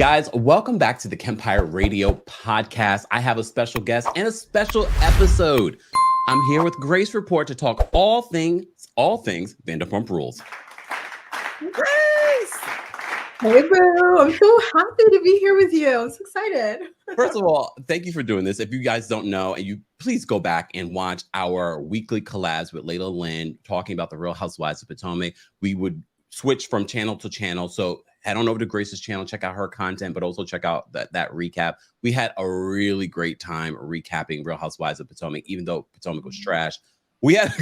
Guys, welcome back to the Kempire Radio podcast. I have a special guest and a special episode. I'm here with Grace Report to talk all things Vanderpump Rules. Grace! Hey, boo. I'm so happy to be here with you. I'm so excited. First of all, thank you for doing this. If you guys don't know, and you please go back and watch our weekly collabs with Layla Lynn talking about the Real Housewives of Potomac. We would switch from channel to channel. So head on over to Grace's channel, check out her content, but also check out that recap. We had a really great time recapping Real Housewives of Potomac, even though Potomac was trash. We had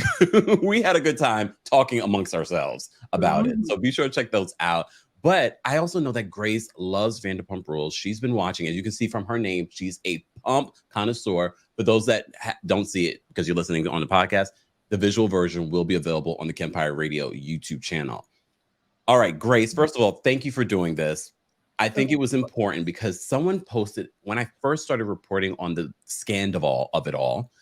a good time talking amongst ourselves about it. So be sure to check those out. But I also know that Grace loves Vanderpump Rules. She's been watching, as you can see from her name, she's a pump connoisseur. For those that don't see it because you're listening on the podcast, the visual version will be available on the Kempire Radio YouTube channel. All right, Grace, first of all, thank you for doing this. I think it was important because someone posted, when I first started reporting on the Scandoval of it all,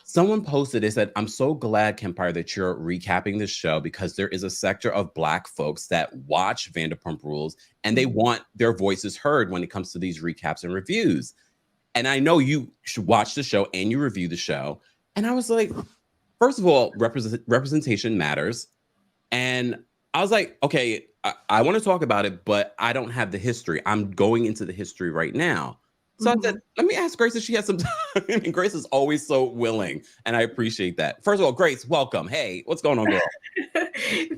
someone posted, they said, I'm so glad, Kempire, that you're recapping this show because there is a sector of Black folks that watch Vanderpump Rules and they want their voices heard when it comes to these recaps and reviews. And I know you should watch the show and you review the show. And I was like, first of all, representation matters. And I was like, okay, I want to talk about it, but I don't have the history. I'm going into the history right now. So I said, let me ask Grace if she has some time. I mean, Grace is always so willing, and I appreciate that. First of all, Grace, welcome. Hey, what's going on, girl?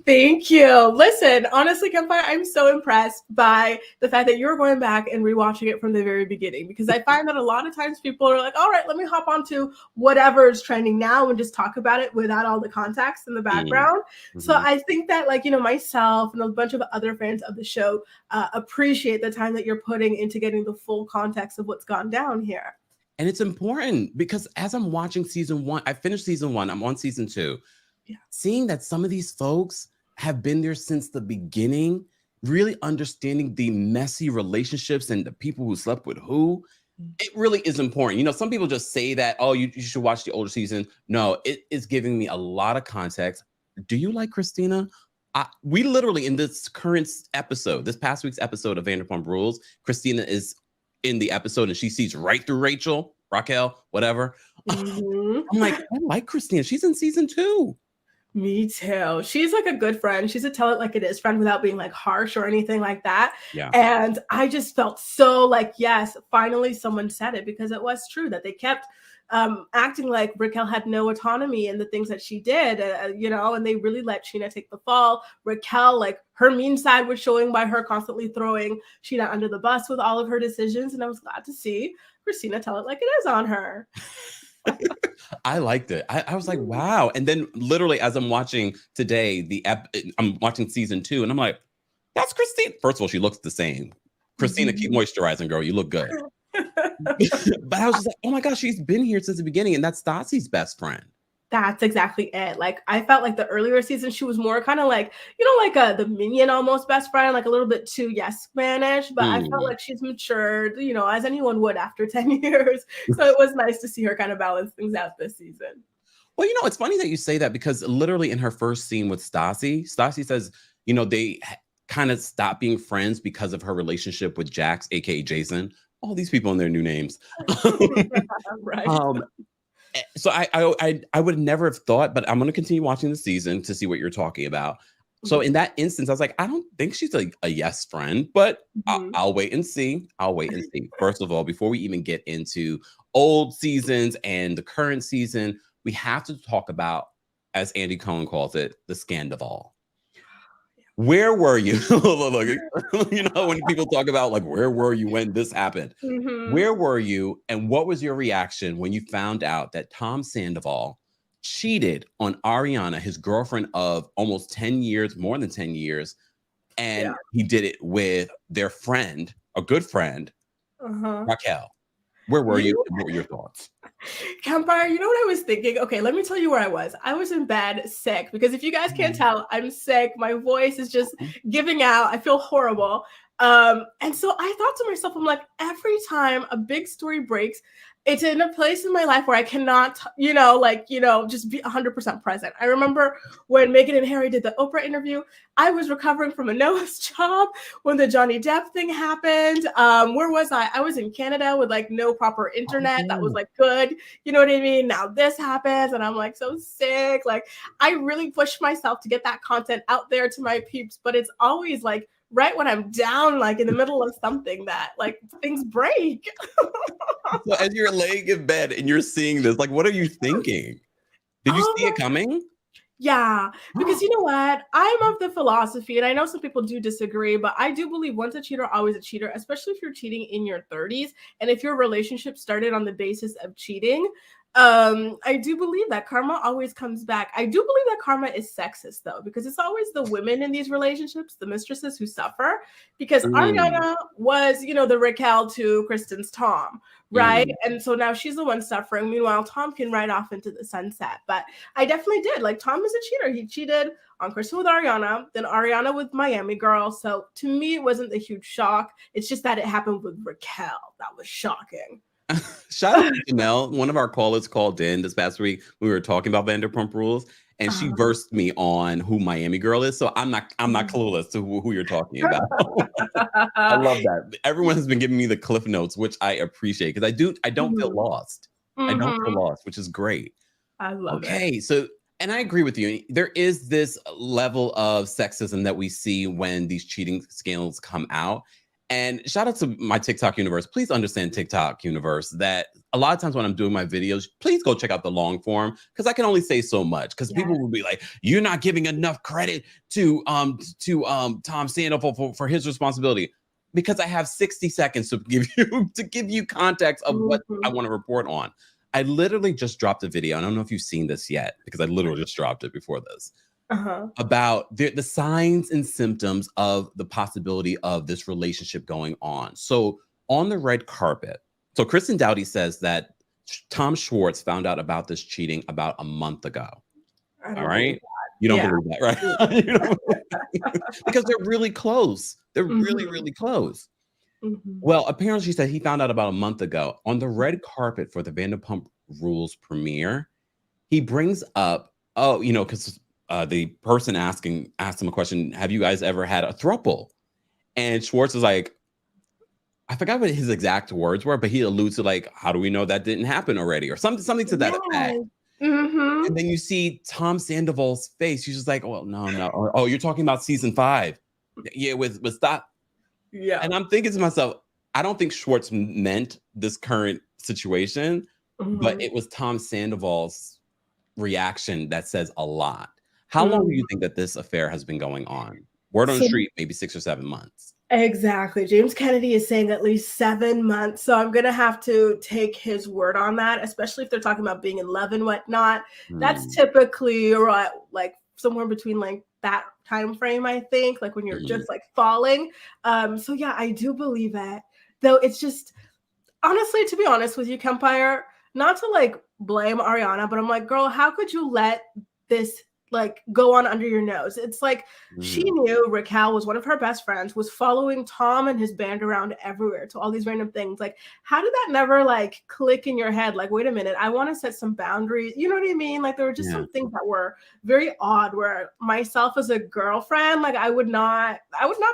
Thank you. Listen, honestly, Kempire, I'm so impressed by the fact that you're going back and rewatching it from the very beginning, because I find that a lot of times people are like, all right, let me hop onto whatever is trending now and just talk about it without all the context in the background. So I think that, like, myself and a bunch of other fans of the show appreciate the time that you're putting into getting the full context of what's gone down here. And it's important because as I'm watching season 1, I finished season 1, I'm on season 2. Yeah. Seeing that some of these folks have been there since the beginning, really understanding the messy relationships and the people who slept with who, it really is important. Some people just say that, oh, you should watch the older season. No, it is giving me a lot of context. Do you like Christina? We literally, in this current episode, this past week's episode of Vanderpump Rules, Christina is in the episode and she sees right through Raquel, whatever. I'm like, I like Christina. She's in season 2. Me too. She's like a good friend. She's a tell it like it is friend without being like harsh or anything like that. Yeah. And I just felt so like, yes, finally someone said it, because it was true that they kept acting like Raquel had no autonomy in the things that she did, and they really let Sheena take the fall. Raquel, like, her mean side was showing by her constantly throwing Sheena under the bus with all of her decisions. And I was glad to see Christina tell it like it is on her. I liked it. I was like, wow. And then literally as I'm watching today, I'm watching season 2 and I'm like, that's Christina. First of all, she looks the same. Christina, keep moisturizing, girl. You look good. But I was just like, oh my gosh, she's been here since the beginning. And that's Stassi's best friend. That's exactly it. Like, I felt like the earlier season, she was more kind of like, the minion almost best friend, like a little bit too yes Spanish, but I felt like she's matured, as anyone would after 10 years. So it was nice to see her kind of balance things out this season. Well, it's funny that you say that because literally in her first scene with Stassi says, they kind of stopped being friends because of her relationship with Jax, aka Jason. All these people and their new names. Right. So I would never have thought, but I'm going to continue watching the season to see what you're talking about. So in that instance, I was like, I don't think she's a yes friend, but I'll wait and see. First of all, before we even get into old seasons and the current season, we have to talk about, as Andy Cohen calls it, the Scandoval. Where were you? When people talk about like, where were you when this happened? Where were you? And what was your reaction when you found out that Tom Sandoval cheated on Ariana, his girlfriend of almost 10 years, more than 10 years. And he did it with their friend, a good friend, Raquel. Where were you? What were your thoughts? Kempire, you know what I was thinking? Okay, let me tell you where I was. I was in bed sick because if you guys can't tell, I'm sick. My voice is just giving out. I feel horrible. And so I thought to myself, I'm like, every time a big story breaks, it's in a place in my life where I cannot, just be 100% present. I remember when Meghan and Harry did the Oprah interview, I was recovering from a nose job when the Johnny Depp thing happened. Where was I? I was in Canada with like no proper internet. That was like good. You know what I mean? Now this happens and I'm like so sick. Like I really pushed myself to get that content out there to my peeps, but it's always like right when I'm down, like in the middle of something that like things break. So as you're laying in bed and you're seeing this, like, what are you thinking? Did you see it coming? Yeah, because you know what? I'm of the philosophy, and I know some people do disagree, but I do believe once a cheater, always a cheater, especially if you're cheating in your 30s. And if your relationship started on the basis of cheating, I do believe that karma always comes back. I do believe that karma is sexist, though, because it's always the women in these relationships, the mistresses, who suffer. Because Ariana was, the Raquel to Kristen's Tom, right? And so now she's the one suffering. Meanwhile, Tom can ride off into the sunset. But I definitely did. Like, Tom is a cheater. He cheated on Kristen with Ariana, then Ariana with Miami Girl. So to me, it wasn't a huge shock. It's just that it happened with Raquel. That was shocking. Shout out to Janelle. One of our callers called in this past week. We were talking about Vanderpump Rules, and she versed me on who Miami Girl is. So I'm not clueless to who you're talking about. I love that. Everyone has been giving me the cliff notes, which I appreciate because I don't feel lost. I don't feel lost, which is great. I love it. Okay, so and I agree with you. There is this level of sexism that we see when these cheating scandals come out. And shout out to my TikTok universe. Please understand, TikTok universe, that a lot of times when I'm doing my videos, please go check out the long form because I can only say so much. Because people will be like, "You're not giving enough credit to Tom Sandoval for his responsibility." Because I have 60 seconds to give you context of what I want to report on. I literally just dropped a video. I don't know if you've seen this yet because I literally just dropped it before this. About the signs and symptoms of the possibility of this relationship going on. So on the red carpet, so Kristen Doughty says that Tom Schwartz found out about this cheating about a month ago. All right. You don't believe that, right? Because they're really close. They're really, really close. Well, apparently she said he found out about a month ago on the red carpet for the Vanderpump Rules premiere. He brings up, because the person asked him a question, have you guys ever had a throuple? And Schwartz is like, I forgot what his exact words were, but he alludes to like, how do we know that didn't happen already? Or something to that effect. And then you see Tom Sandoval's face. He's just like, oh, no. Oh, you're talking about season 5. Yeah, with stop. Yeah. And I'm thinking to myself, I don't think Schwartz meant this current situation, but it was Tom Sandoval's reaction that says a lot. How long do you think that this affair has been going on? Word on the street, maybe 6 or 7 months. Exactly. James Kennedy is saying at least 7 months. So I'm going to have to take his word on that, especially if they're talking about being in love and whatnot. That's typically like somewhere between like that time frame, I think, like when you're just like falling. So yeah, I do believe it. Though it's just, honestly, to be honest with you, Kempire, not to like blame Ariana, but I'm like, girl, how could you let this like go on under your nose? It's like she knew Raquel was one of her best friends, was following Tom and his band around everywhere to all these random things. Like, how did that never like click in your head? Like, wait a minute, I want to set some boundaries. You know what I mean? Like, there were just some things that were very odd where myself as a girlfriend, like I would not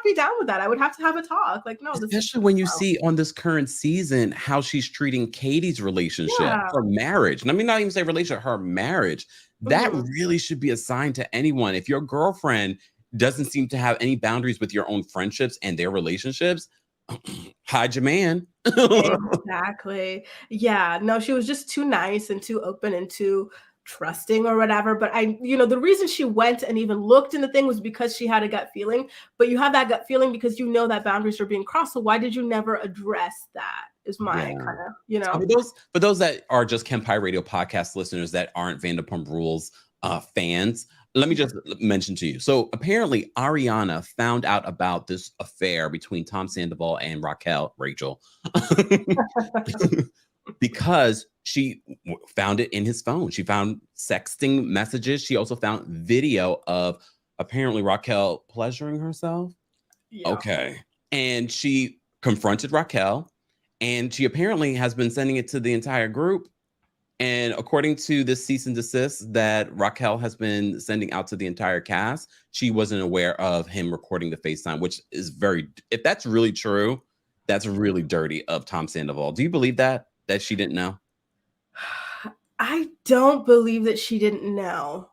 be down with that. I would have to have a talk. Like, no, especially when you see on this current season how she's treating Katie's relationship, her marriage. And I mean, not even say relationship, her marriage. That really should be a sign to anyone. If your girlfriend doesn't seem to have any boundaries with your own friendships and their relationships, hide your man. Exactly. Yeah. No, she was just too nice and too open and too trusting or whatever. But the reason she went and even looked in the thing was because she had a gut feeling. But you have that gut feeling because you know that boundaries are being crossed. So why did you never address that? Is my kind of, So for those that are just Kempire Radio podcast listeners that aren't Vanderpump Rules fans, let me just mention to you. So apparently Ariana found out about this affair between Tom Sandoval and Rachel, because she found it in his phone. She found sexting messages. She also found video of apparently Raquel pleasuring herself. Yeah. Okay. And she confronted Raquel. And she apparently has been sending it to the entire group. And according to this cease and desist that Raquel has been sending out to the entire cast, she wasn't aware of him recording the FaceTime, which is if that's really true, that's really dirty of Tom Sandoval. Do you believe that she didn't know? I don't believe that she didn't know.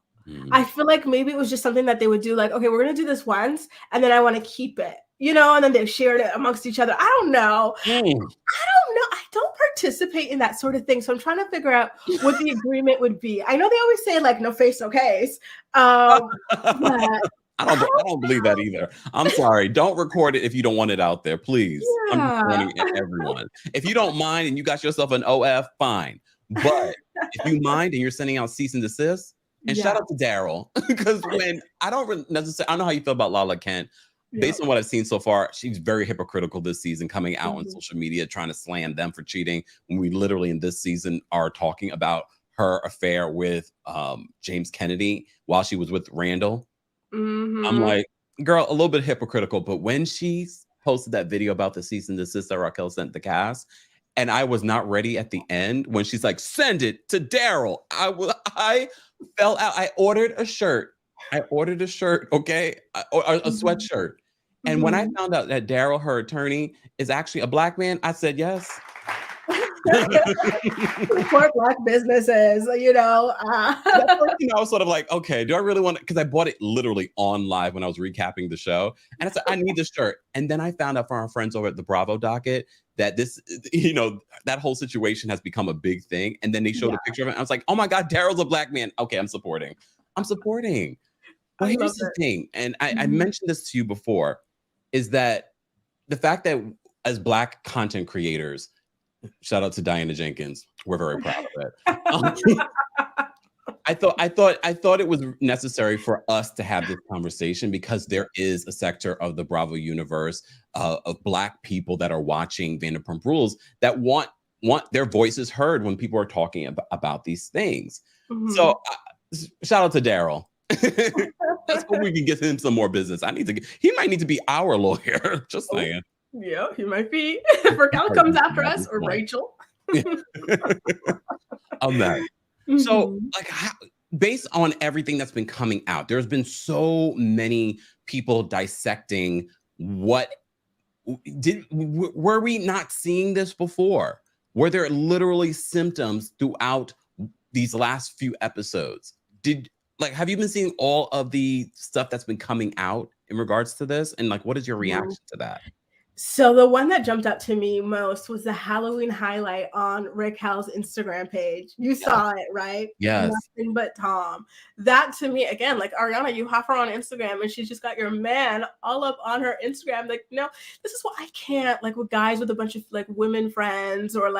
I feel like maybe it was just something that they would do, like, okay, we're going to do this once, and then I want to keep it, and then they shared it amongst each other. I don't know. I don't know. I don't participate in that sort of thing. So I'm trying to figure out what the agreement would be. I know they always say, like, no face, no case. But I don't believe that either. I'm sorry. Don't record it if you don't want it out there, please. Yeah. I'm warning everyone. If you don't mind and you got yourself an OF, fine. But if you mind and you're sending out cease and desist, and shout out to Daryl, because I don't know how you feel about Lala Kent. Based on what I've seen so far, she's very hypocritical this season, coming out on social media, trying to slam them for cheating. When we literally in this season are talking about her affair with James Kennedy while she was with Randall. I'm like, girl, a little bit hypocritical. But when she posted that video about the cease and desist that Raquel sent the cast, and I was not ready at the end when she's like, send it to Daryl. I fell out. I ordered a shirt. Okay? A sweatshirt. And when I found out that Daryl, her attorney, is actually a black man, I said yes. Support black businesses, I was sort of like, okay, do I really want to? Because I bought it literally on live when I was recapping the show. And I said, I need this shirt. And then I found out from our friends over at the Bravo docket that this, that whole situation has become a big thing. And then they showed a picture of it. And I was like, oh my God, Daryl's a black man. Okay, I'm supporting. But here's the thing. And I mentioned this to you before, is that the fact that as black content creators, shout out to Diana Jenkins, we're very proud of it. I thought it was necessary for us to have this conversation because there is a sector of the Bravo universe of black people that are watching Vanderpump Rules that want their voices heard when people are talking about these things. So shout out to Daryl. Let's hope we can get him some more business. He might need to be our lawyer. Just saying. Yeah, he might be. If Raquel comes after us, or Rachel. I'm that. So, based on everything that's been coming out, there's been so many people dissecting were we not seeing this before? Were there literally symptoms throughout these last few episodes? Have you been seeing all of the stuff that's been coming out in regards to this? And what is your reaction to that? So the one that jumped out to me most was the Halloween highlight on Raquel's Instagram page. You saw it, right? Yes. Nothing but Tom. That to me, again, Ariana, you have her on Instagram and she's just got your man all up on her Instagram. This is what I can't, with guys with a bunch of women friends or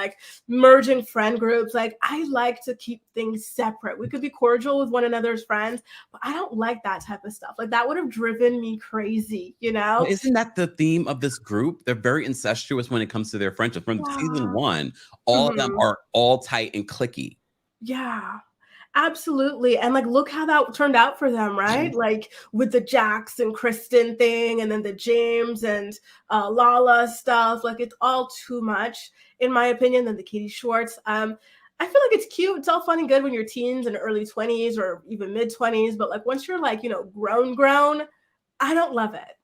merging friend groups. I like to keep things separate. We could be cordial with one another's friends, but I don't like that type of stuff. That would have driven me crazy, Isn't that the theme of this group? They're very incestuous when it comes to their friendship. From season 1, all of them are all tight and cliquey. Yeah, absolutely. And look how that turned out for them, right? With the Jax and Kristen thing, and then the James and Lala stuff. It's all too much, in my opinion, than the Katie Schwartz. I feel like it's cute. It's all fun and good when you're teens and early 20s or even mid 20s. But once you're grown, I don't love it.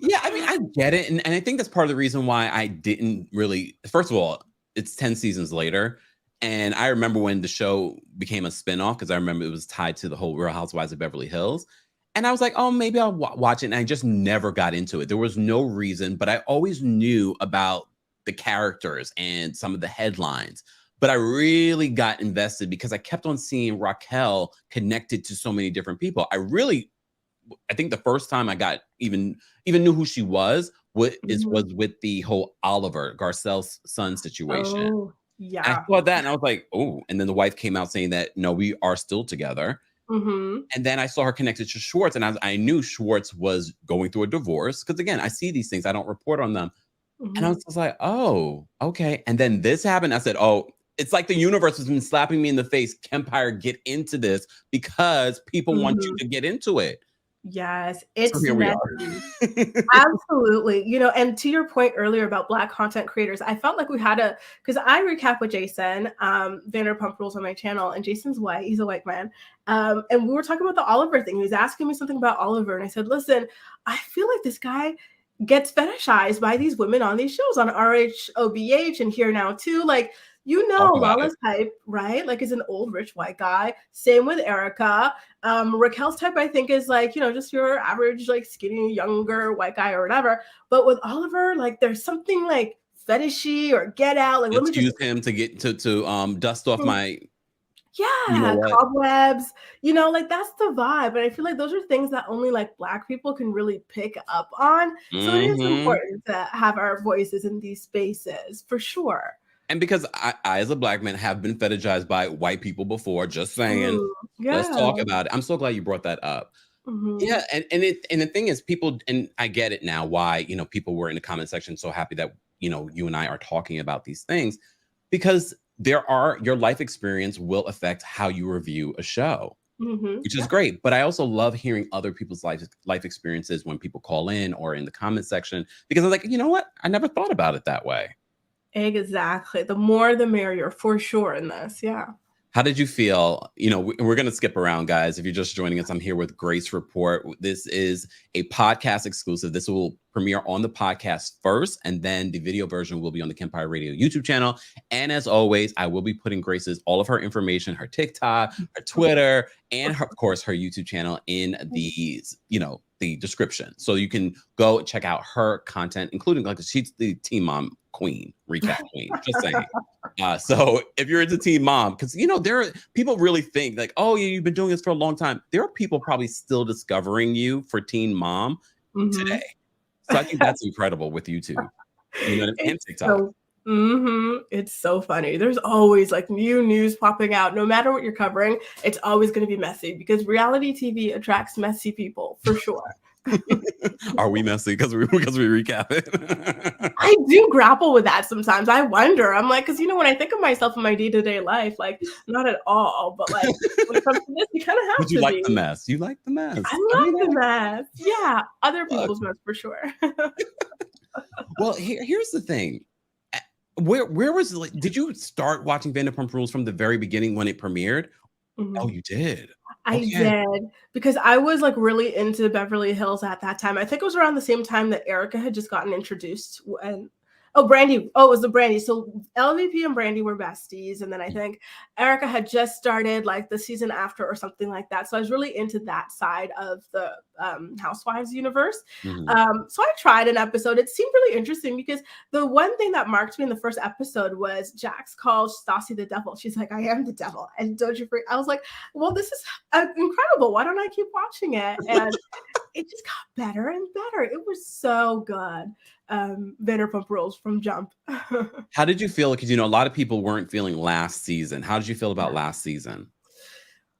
Yeah, I get it. And I think that's part of the reason why I didn't really, first of all, it's 10 seasons later. And I remember when the show became a spinoff, because I remember it was tied to the whole Real Housewives of Beverly Hills. And I was like, oh, maybe I'll watch it. And I just never got into it. There was no reason, but I always knew about the characters and some of the headlines. But I really got invested because I kept on seeing Raquel connected to so many different people. I think the first time I got even knew who she was with the whole Oliver Garcelle's son situation. Oh, yeah. I saw that and I was like, oh, and then the wife came out saying that, no, we are still together. And then I saw her connected to Schwartz, and I knew Schwartz was going through a divorce because, again, I see these things. I don't report on them. And I was just like, oh, okay. And then this happened. I said, oh, it's like the universe has been slapping me in the face. Kempire, get into this because people want you to get into it. Yes, it's So here we messy. are. Absolutely. And to your point earlier about Black content creators, I felt like we had because I recap with Jason, Vanderpump Rules on my channel, and Jason's white. He's a white man. And we were talking about the Oliver thing. He was asking me something about Oliver. And I said, listen, I feel like this guy gets fetishized by these women on these shows on RHOBH and Here Now too. Like, Lala's type, right? Like, is an old rich white guy. Same with Erica. Raquel's type, I think, is like, just your average, like, skinny, younger white guy or whatever. But with Oliver, like, there's something like fetishy or get out. Like, let's use him to get to dust off my cobwebs. Like, that's the vibe. And I feel like those are things that only like Black people can really pick up on. So it is important to have our voices in these spaces for sure. And because I, as a Black man, have been fetishized by white people before, just saying, let's talk about it. I'm so glad you brought that up. Yeah, and the thing is, people, and I get it now, why, people were in the comment section so happy that, you and I are talking about these things, because your life experience will affect how you review a show, which is great. But I also love hearing other people's life experiences when people call in or in the comment section, because I'm like, you know what? I never thought about it that way. Exactly. The more the merrier, for sure, in this. Yeah. How did you feel? We're going to skip around, guys. If you're just joining us, I'm here with Grace Report. This is a podcast exclusive. This will premiere on the podcast first, and then the video version will be on the Kempire Radio YouTube channel. And as always, I will be putting all of her information, her TikTok, her Twitter, and of course, her YouTube channel in the description. So you can go check out her content, including, like, she's the Teen Mom queen, recap queen, just saying. So if you're into Teen Mom, because there are people really think like, oh yeah, you've been doing this for a long time. There are people probably still discovering you for Teen Mom today. So I think that's incredible with YouTube, and TikTok. It's so funny. There's always like new news popping out. No matter what you're covering, it's always going to be messy, because reality TV attracts messy people for sure. Are we messy because we recap it? I do grapple with that sometimes. I wonder. I'm like, because when I think of myself in my day-to-day life, like, not at all, but like when it comes to this, you kind of have to. You like the mess. You like the mess. I love the mess. Yeah, other people's mess for sure. Well, here's the thing. Where was, like, did you start watching Vanderpump Rules from the very beginning when it premiered? Oh, you did. I did, because I was like really into Beverly Hills at that time. I think it was around the same time that Erica had just gotten introduced, and Brandy. Oh, it was the Brandy. So LVP and Brandy were besties, and then I think Erica had just started like the season after or something like that. So I was really into that side of the Housewives universe. So I tried an episode. It seemed really interesting, because the one thing that marked me in the first episode was Jax called Stassi the devil. She's like, I am the devil, and don't you freak. I was like, well, this is incredible. Why don't I keep watching it? And it just got better and better. It was so good. Vanderpump Rules from jump. How did you feel? Because a lot of people weren't feeling last season. How did you feel about last season?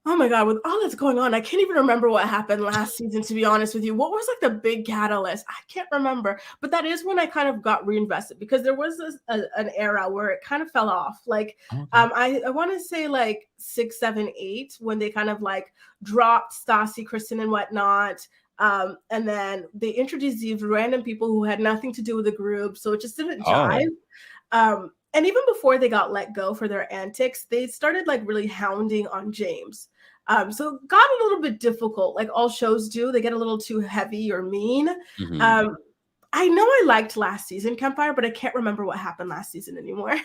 Oh my God, with all that's going on, I can't even remember what happened last season, to be honest with you. What was like the big catalyst? I can't remember, but that is when I kind of got reinvested, because there was an era where it kind of fell off. Like, I want to say like 6, 7, 8, when they kind of like dropped Stassi, Kristen, and whatnot. And then they introduced these random people who had nothing to do with the group. So it just didn't jive. And even before they got let go for their antics, they started like really hounding on James. So it got a little bit difficult, like all shows do. They get a little too heavy or mean. I know I liked last season, Kempire, but I can't remember what happened last season anymore.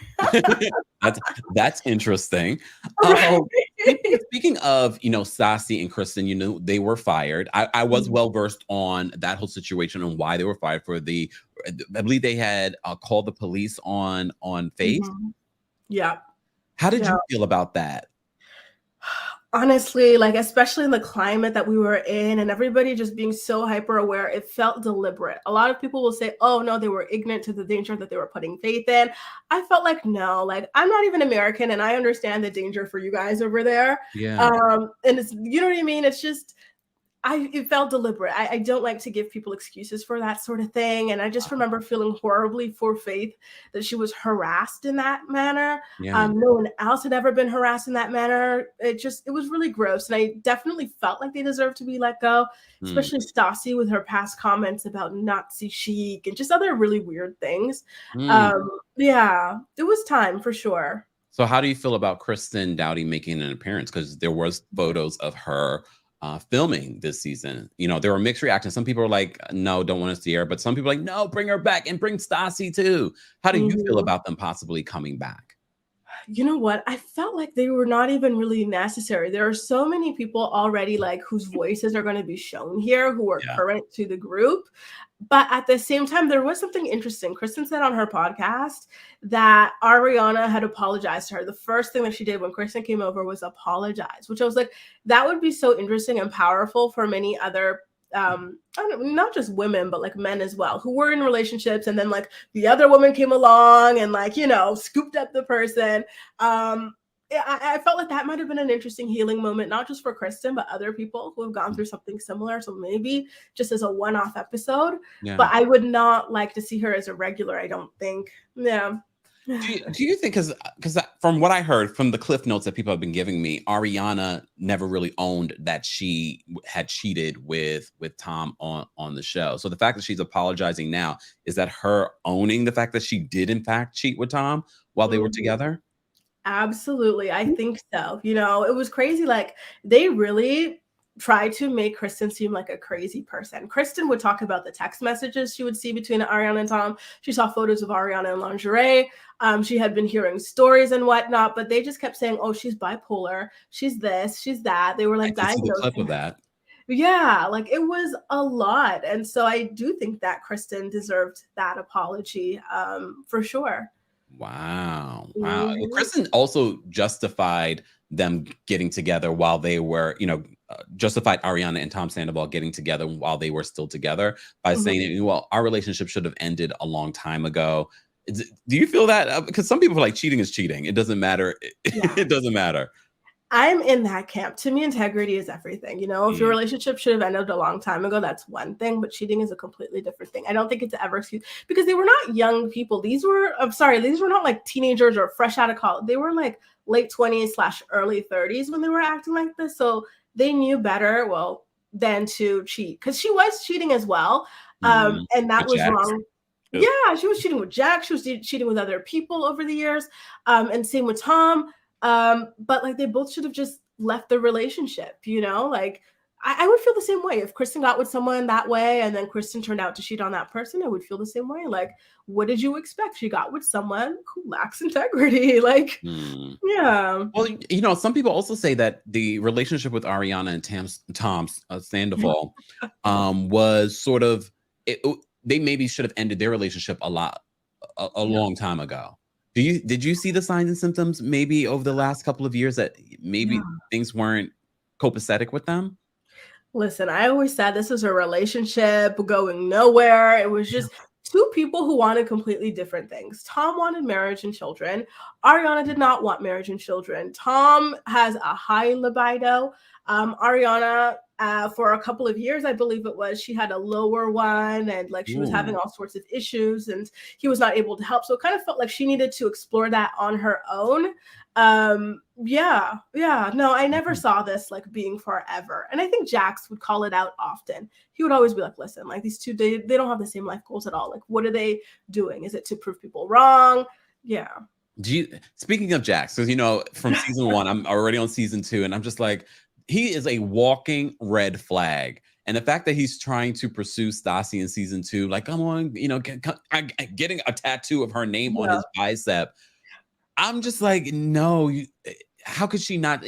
That's interesting. Speaking of, Stassi and Kristen, they were fired. I was well versed on that whole situation and why they were fired for I believe they had called the police on Faith. Yeah. How did you feel about that? Honestly, like, especially in the climate that we were in and everybody just being so hyper aware, it felt deliberate. A lot of people will say, oh no, they were ignorant to the danger that they were putting Faith in. I felt like, no, like, I'm not even American, and I understand the danger for you guys over there. Yeah. And it's, you know what I mean? It's just, it felt deliberate. I don't like to give people excuses for that sort of thing. And I just remember feeling horribly for Faith that she was harassed in that manner. Yeah. No one else had ever been harassed in that manner. It was really gross. And I definitely felt like they deserved to be let go, especially Stassi with her past comments about Nazi chic and just other really weird things. Yeah, it was time for sure. So how do you feel about Kristen Doughty making an appearance? Because there was photos of her filming this season. You know, there were mixed reactions. Some people were like, no, don't want to see her. But some people are like, no, bring her back and bring Stassi too. How do you feel about them possibly coming back? You know what? I felt like they were not even really necessary. There are so many people already like whose voices are going to be shown here who are current to the group. But at the same time, there was something interesting. Kristen said on her podcast that Ariana had apologized to her. The first thing that she did when Kristen came over was apologize, which I was like, that would be so interesting and powerful for many other not just women, but like men as well, who were in relationships. And then like the other woman came along and like, you know, scooped up the person. I felt like that might have been an interesting healing moment, not just for Kristen, but other people who have gone through something similar. So maybe just as a one-off episode, but I would not like to see her as a regular, I don't think. Yeah. Do you think, because from what I heard from the cliff notes that people have been giving me, Ariana never really owned that she had cheated with Tom on the show. So the fact that she's apologizing now, is that her owning the fact that she did in fact cheat with Tom while they were together? Absolutely. I think so. You know, it was crazy. Like they really tried to make Kristen seem like a crazy person. Kristen would talk about the text messages she would see between Ariana and Tom. She saw photos of Ariana in lingerie. She had been hearing stories and whatnot, but they just kept saying, oh, she's bipolar. She's this, she's that. They were like, I see the clip of that. Yeah, like it was a lot. And so I do think that Kristen deserved that apology for sure. Wow. Kristen also justified them getting together while they were, you know, justified Ariana and Tom Sandoval getting together while they were still together by saying, well, our relationship should have ended a long time ago. Do you feel that? Because some people are like, cheating is cheating. It doesn't matter. It doesn't matter. I'm in that camp. To me, integrity is everything. You know, if your relationship should have ended a long time ago, that's one thing, but cheating is a completely different thing. I don't think it's ever excused because they were not young people. These were not like teenagers or fresh out of college. They were like late 20s / early 30s when they were acting like this. So they knew better, than to cheat because she was cheating as well. And that was wrong. Yeah, she was cheating with Jack. She was cheating with other people over the years. And same with Tom. But like they both should have just left the relationship, you know, like I would feel the same way if Kristen got with someone that way and then Kristen turned out to cheat on that person. I would feel the same way. Like, what did you expect? She got with someone who lacks integrity. Like, yeah. Well, you know, some people also say that the relationship with Ariana and Tom Sandoval was sort of, they maybe should have ended their relationship a long time ago. Did you see the signs and symptoms maybe over the last couple of years that maybe things weren't copacetic with them? Listen, I always said this is a relationship going nowhere. It was just two people who wanted completely different things. Tom wanted marriage and children. Ariana did not want marriage and children. Tom has a high libido. Ariana, for a couple of years, I believe it was, she had a lower one and like she was having all sorts of issues and he was not able to help. So it kind of felt like she needed to explore that on her own. No, I never saw this like being forever. And I think Jax would call it out often. He would always be like, listen, like these two, they don't have the same life goals at all. Like, what are they doing? Is it to prove people wrong? Yeah. Speaking of Jax, because, you know, from season 1, I'm already on season 2 and I'm just like, he is a walking red flag. And the fact that he's trying to pursue Stassi in season 2, like, come on, you know, getting a tattoo of her name on his bicep. I'm just like, no, how could she not?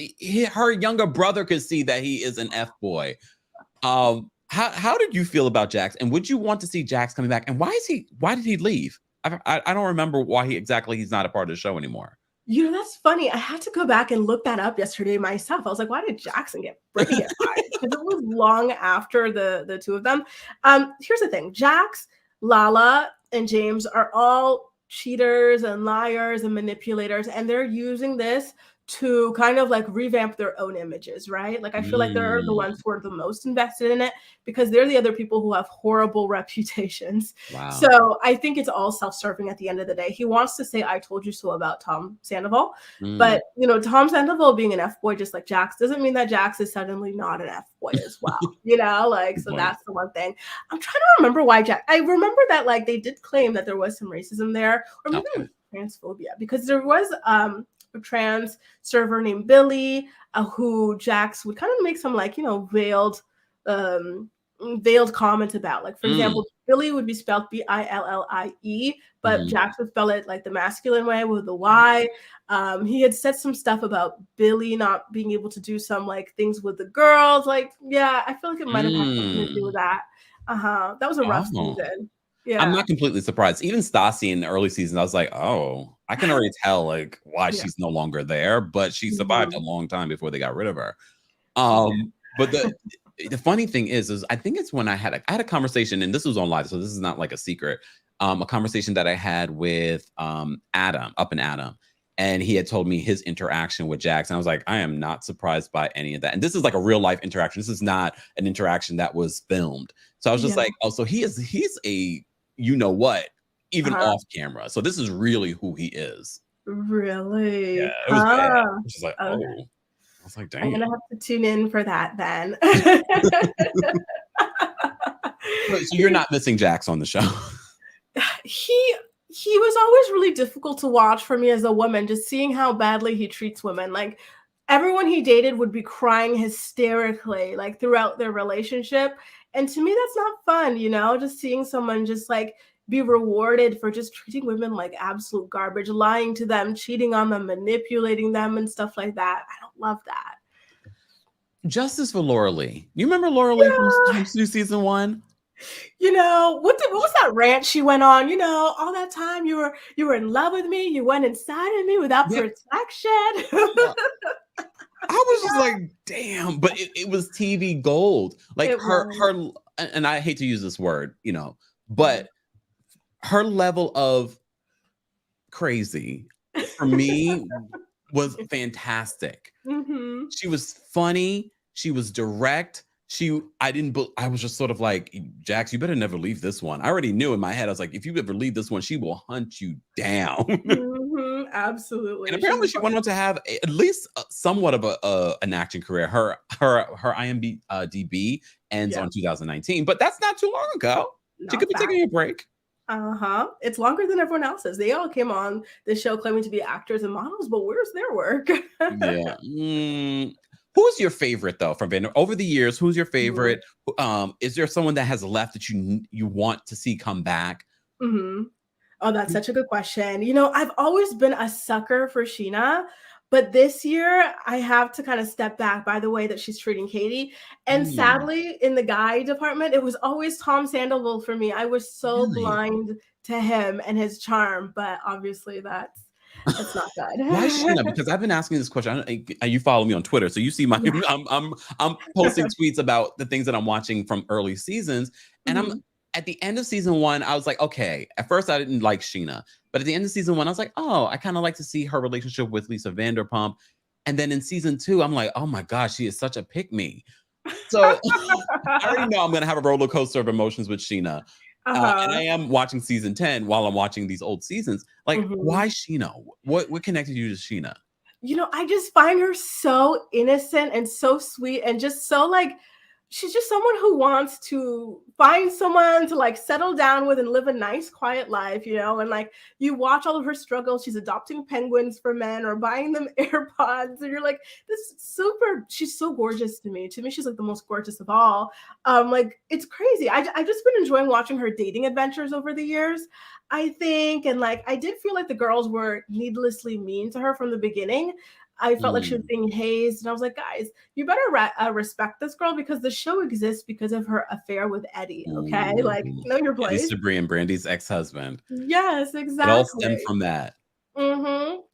Her younger brother could see that he is an F-boy. How did you feel about Jax? And would you want to see Jax coming back? And why did he leave? I don't remember why he's not a part of the show anymore. You know, that's funny. I had to go back and look that up yesterday myself. I was like, why did Jackson get fired? Because it was long after the two of them. Here's the thing. Jax, Lala, and James are all cheaters and liars and manipulators, and they're using this to kind of like revamp their own images, right? Like I feel like they're the ones who are the most invested in it because they're the other people who have horrible reputations. Wow. So I think it's all self-serving at the end of the day. He wants to say "I told you so" about Tom Sandoval, but you know, Tom Sandoval being an F-boy just like Jax doesn't mean that Jax is suddenly not an F-boy as well. You know, like so that's the one thing. I'm trying to remember why Jax. I remember that like they did claim that there was some racism there, or maybe it was transphobia because there was a trans server named Billy, who Jax would kind of make some like, you know, veiled comments about. Like, for example, Billy would be spelled Billie, but Jax would spell it like the masculine way with the Y. He had said some stuff about Billy not being able to do some like things with the girls. Like, yeah, I feel like it might have had something to do with that. That was a rough season. Yeah. I'm not completely surprised. Even Stassi in the early season, I was like, oh, I can already tell like why she's no longer there, but she survived a long time before they got rid of her. But the funny thing is I think it's when I had a conversation, and this was on live, so this is not like a secret. A conversation that I had with Adam, and he had told me his interaction with Jax, and I was like, I am not surprised by any of that. And this is like a real life interaction. This is not an interaction that was filmed. So I was just like, oh, so he's a you know what, even off camera. So this is really who he is. Really? Yeah, it was bad. It's just like, oh. I was like, dang. I'm gonna have to tune in for that then. So you're not missing Jax on the show. He was always really difficult to watch for me as a woman, just seeing how badly he treats women. Like everyone he dated would be crying hysterically like throughout their relationship. And to me, that's not fun, you know, just seeing someone just like be rewarded for just treating women like absolute garbage, lying to them, cheating on them, manipulating them and stuff like that. I don't love that. Justice for Laura Lee. You remember Laura Lee from season 1? You know, what was that rant she went on? You know, all that time you were in love with me, you went inside of me without protection. I was just like, damn, but it was TV gold. Like her, and I hate to use this word, you know, but her level of crazy for me was fantastic. She was funny. She was direct. I was just sort of like, Jax, you better never leave this one. I already knew in my head. I was like, if you ever leave this one, she will hunt you down. Absolutely. And apparently she went on to have at least somewhat of an acting career. Her IMDb ends on 2019, but that's not too long ago. She could be taking a break. It's longer than everyone else's. They all came on the show claiming to be actors and models, but where's their work? Who's your favorite though from Vanderpump? Over the years, who's your favorite? Is there someone that has left that you want to see come back? Oh, that's such a good question. You know, I've always been a sucker for Sheena, but this year I have to kind of step back by the way that she's treating Katie. And sadly, in the guy department, it was always Tom Sandoval for me. I was so blind to him and his charm, but obviously that's not good. Why Sheena? Because I've been asking this question. You follow me on Twitter, so you see my I'm posting tweets about the things that I'm watching from early seasons, and I'm at the end of season 1, I was like, okay, at first I didn't like Sheena, but at the end of season 1, I was like, oh, I kind of like to see her relationship with Lisa Vanderpump. And then in season 2, I'm like, oh my gosh, she is such a pick-me. So I already know I'm going to have a roller coaster of emotions with Sheena. And I am watching season 10 while I'm watching these old seasons. Like, why Sheena? What connected you to Sheena? You know, I just find her so innocent and so sweet and just so like, she's just someone who wants to find someone to like settle down with and live a nice, quiet life, you know? And like, you watch all of her struggles. She's adopting penguins for men or buying them AirPods. And you're like, she's so gorgeous to me. To me, she's like the most gorgeous of all. Like, it's crazy. I've just been enjoying watching her dating adventures over the years, I think. And like, I did feel like the girls were needlessly mean to her from the beginning. I felt like she was being hazed, and I was like, guys, you better respect this girl because the show exists because of her affair with Eddie, okay? Like, know your place. Eddie Sabri and Brandy's ex-husband. Yes, exactly. It all stemmed from that.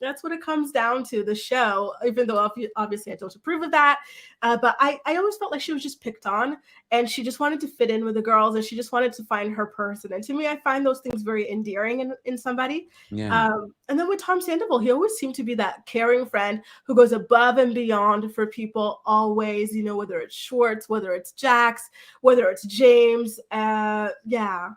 That's what it comes down to, the show, even though obviously I don't approve of that. But I always felt like she was just picked on, and she just wanted to fit in with the girls, and she just wanted to find her person. And to me, I find those things very endearing in somebody. Yeah. And then with Tom Sandoval, he always seemed to be that caring friend who goes above and beyond for people always, you know, whether it's Schwartz, whether it's Jax, whether it's James. Yeah.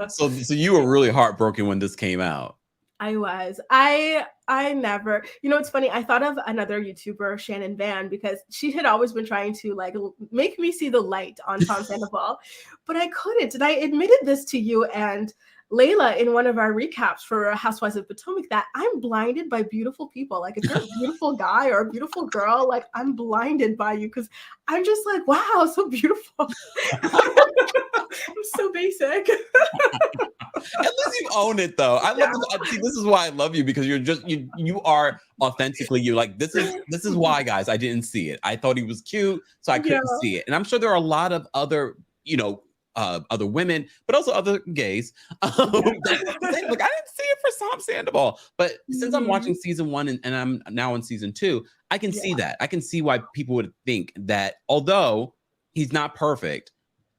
So you were really heartbroken when this came out. I was. I never, you know, it's funny. I thought of another YouTuber, Shannon Van, because she had always been trying to like make me see the light on Tom Sandoval, but I couldn't. And I admitted this to you and Layla in one of our recaps for Housewives of Potomac, that I'm blinded by beautiful people. Like if you're a beautiful guy or a beautiful girl, like I'm blinded by you because I'm just like, wow, so beautiful. I'm so basic. At least you own it, though. I love this. See, this is why I love you, because you're just you are authentically you. Like this is why, guys. I didn't see it. I thought he was cute, so I couldn't see it. And I'm sure there are a lot of other, you know, other women, but also other gays. Like I didn't see it for Tom Sandoval, but since I'm watching season 1 and I'm now on season 2, I can see that. I can see why people would think that although he's not perfect,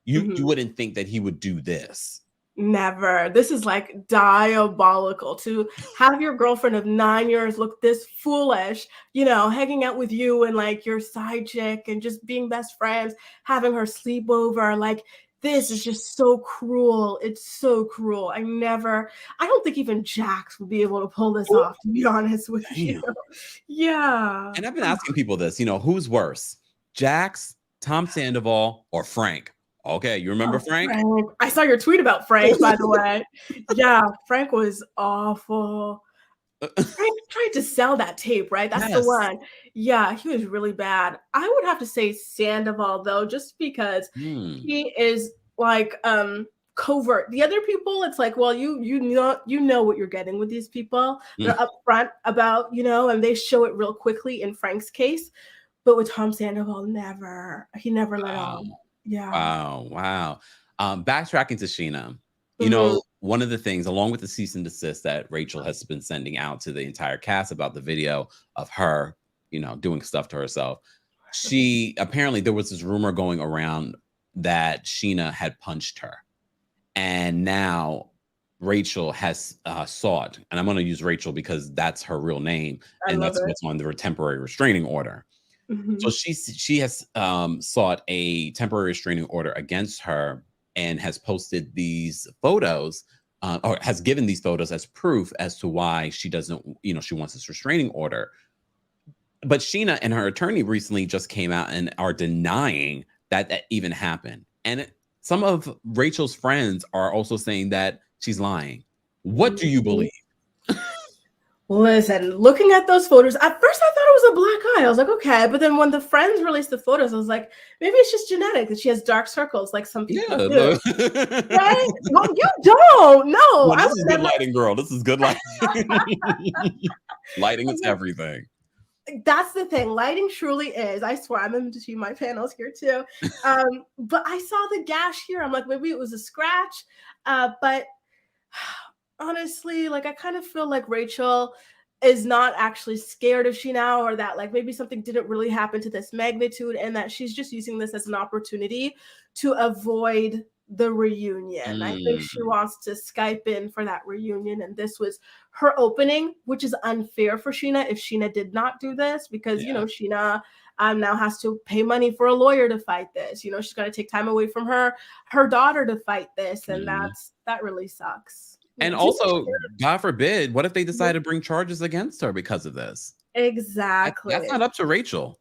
you wouldn't think that he would do this. Never. This is like diabolical to have your girlfriend of 9 years look this foolish, you know, hanging out with you and like your side chick and just being best friends, having her sleep over. Like, this is just so cruel. It's so cruel. I don't think even Jax would be able to pull this off, to be honest with you. Yeah. And I've been asking people this, you know, who's worse, Jax, Tom Sandoval, or Frank? Okay, you remember Frank? I saw your tweet about Frank, by the way. Yeah, Frank was awful. Frank tried to sell that tape, right? That's the one. Yeah, he was really bad. I would have to say Sandoval, though, just because he is like covert. The other people, it's like, well, you know what you're getting with these people. They're upfront about, you know, and they show it real quickly in Frank's case. But with Tom Sandoval, never. He never let on. Yeah. Wow. Backtracking to Sheena, you know, one of the things, along with the cease and desist that Rachel has been sending out to the entire cast about the video of her, you know, doing stuff to herself, she apparently there was this rumor going around that Sheena had punched her, and now Rachel has sought, and I'm going to use Rachel because that's her real name, and that's what's on the temporary restraining order. So she has sought a temporary restraining order against her and has posted these photos or has given these photos as proof as to why she doesn't, you know, she wants this restraining order. But Sheena and her attorney recently just came out and are denying that that even happened. And some of Rachel's friends are also saying that she's lying. What do you believe? Listen, looking at those photos, at first I thought it was a black eye. I was like, okay. But then when the friends released the photos, I was like, maybe it's just genetic that she has dark circles like some people do. Right? Well, you don't. No. Well, this is good lighting, girl. This is good lighting. Lighting is everything. That's the thing. Lighting truly is. I swear, I'm into my panels here too. But I saw the gash here. I'm like, maybe it was a scratch. But honestly, like I kind of feel like Rachel is not actually scared of Sheena, or that like maybe something didn't really happen to this magnitude, and that she's just using this as an opportunity to avoid the reunion. I think she wants to Skype in for that reunion, and this was her opening, which is unfair for Sheena if Sheena did not do this, because you know Sheena now has to pay money for a lawyer to fight this. You know, she's got to take time away from her daughter to fight this, and that really sucks. And also, God forbid, what if they decide to bring charges against her because of this? Exactly. That's not up to Rachel.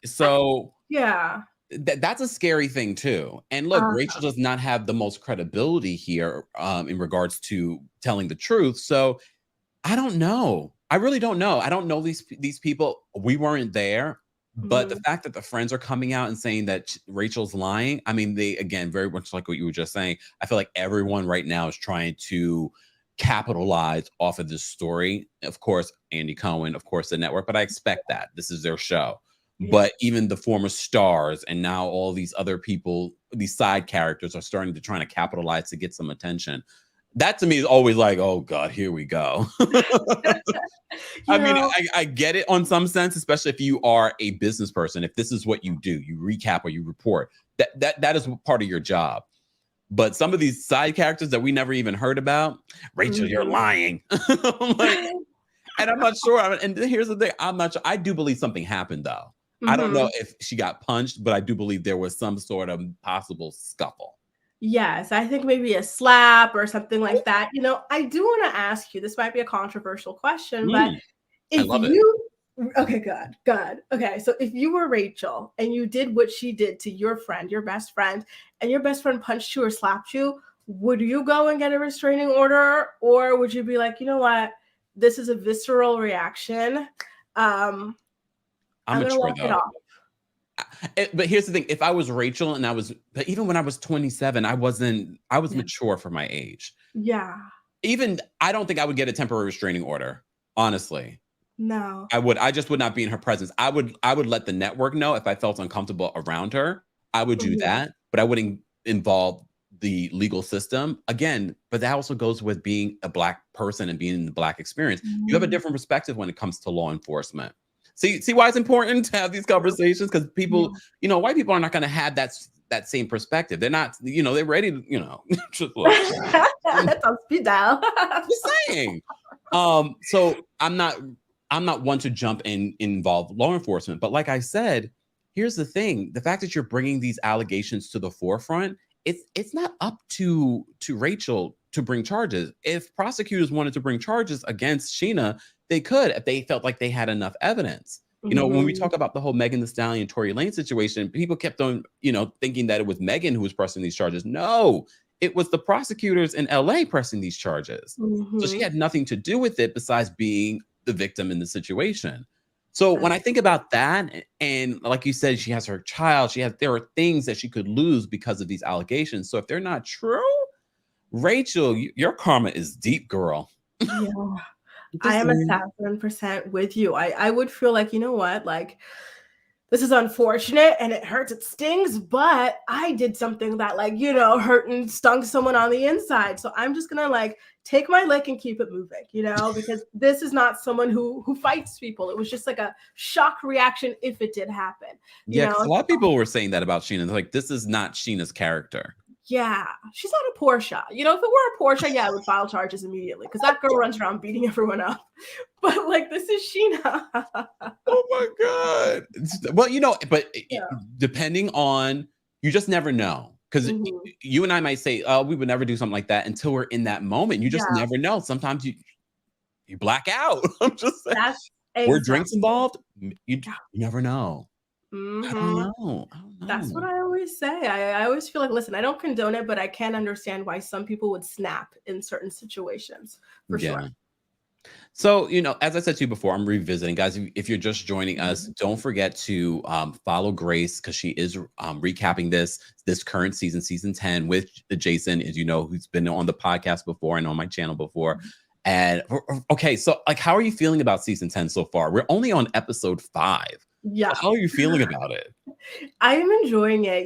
So yeah, that's a scary thing too. And look, Rachel does not have the most credibility here in regards to telling the truth. So I don't know. I really don't know. I don't know these people. We weren't there. But the fact that the friends are coming out and saying that Rachel's lying, I mean, they, again, very much like what you were just saying, I feel like everyone right now is trying to capitalize off of this story. Of course, Andy Cohen, of course, the network, but I expect that. This is their show. Yeah. But even the former stars and now all these other people, these side characters are starting to try to capitalize to get some attention. That to me is always like, oh God, here we go. I mean, I get it on some sense, especially if you are a business person. If this is what you do, you recap or you report, that is part of your job. But some of these side characters that we never even heard about, Rachel, you're lying. And I'm not sure. And here's the thing, I'm not sure. I do believe something happened though. I don't know if she got punched, but I do believe there was some sort of possible scuffle. Yes, I think maybe a slap or something like that. I do want to ask you, this might be a controversial question, but if you, okay, good. Okay, so if you were Rachel and you did what she did to your friend, your best friend, and your best friend punched you or slapped you, would you go and get a restraining order? Or would you be like, you know what, this is a visceral reaction. I'm going to walk it off. But here's the thing, if I was Rachel and but even when I was 27, I was mature for my age. Yeah. I don't think I would get a temporary restraining order, honestly. No. I just would not be in her presence. I would let the network know if I felt uncomfortable around her. I would do that, but I wouldn't involve the legal system again. But that also goes with being a Black person and being in the Black experience. You have a different perspective when it comes to law enforcement. See why it's important to have these conversations? Because people, white people are not going to have that same perspective. They're not, they're ready to, just that's on speed dial. Just saying. So I'm not one to jump and involve law enforcement. But like I said, here's the thing: the fact that you're bringing these allegations to the forefront, it's not up to Rachel to bring charges. If prosecutors wanted to bring charges against Sheena, they could if they felt like they had enough evidence. When we talk about the whole Megan Thee Stallion, Tory Lanez situation, people kept on, thinking that it was Megan who was pressing these charges. No, it was the prosecutors in LA pressing these charges. So she had nothing to do with it besides being the victim in the situation. So when I think about that, and like you said, she has her child, there are things that she could lose because of these allegations. So if they're not true, Rachel, your karma is deep, girl. Yeah. I am 1,000% with you. I would feel like, you know what, like, this is unfortunate and it hurts, it stings, but I did something that, like, hurt and stung someone on the inside. So I'm just gonna like take my lick and keep it moving, because this is not someone who fights people. It was just like a shock reaction if it did happen. Yeah, a lot of people were saying that about Sheena. They're like, this is not Sheena's character. Yeah, she's not a Portia. If it were a Portia, yeah, I would file charges immediately because that girl runs around beating everyone up. But like, this is Sheena. Oh my God. Well, but depending on, you just never know. Because you and I might say, oh, we would never do something like that until we're in that moment. You just never know. Sometimes you black out. I'm just saying. Were drinks involved? You never know. I don't know. That's what I always say. I always feel like, listen, I don't condone it, but I can understand why some people would snap in certain situations, for sure. So, as I said to you before, I'm revisiting. Guys, if you're just joining us, don't forget to follow Grace, because she is recapping this current season 10 with Jason, as you know, who's been on the podcast before and on my channel before. And okay, so like, how are you feeling about season 10 so far? We're only on episode 5. Yeah. How are you feeling about it? I am enjoying it.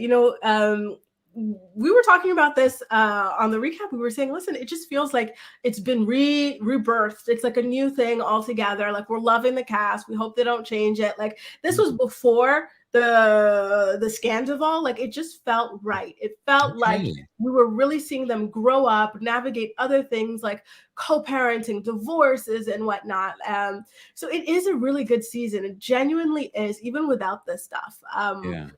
We were talking about this on the recap. We were saying, listen, it just feels like it's been rebirthed. It's like a new thing altogether. Like, we're loving the cast. We hope they don't change it. Like, this was before the Scandoval. Like, it just felt right. It felt like we were really seeing them grow up, navigate other things like co-parenting, divorces, and whatnot. So it is a really good season. It genuinely is, even without this stuff. Well,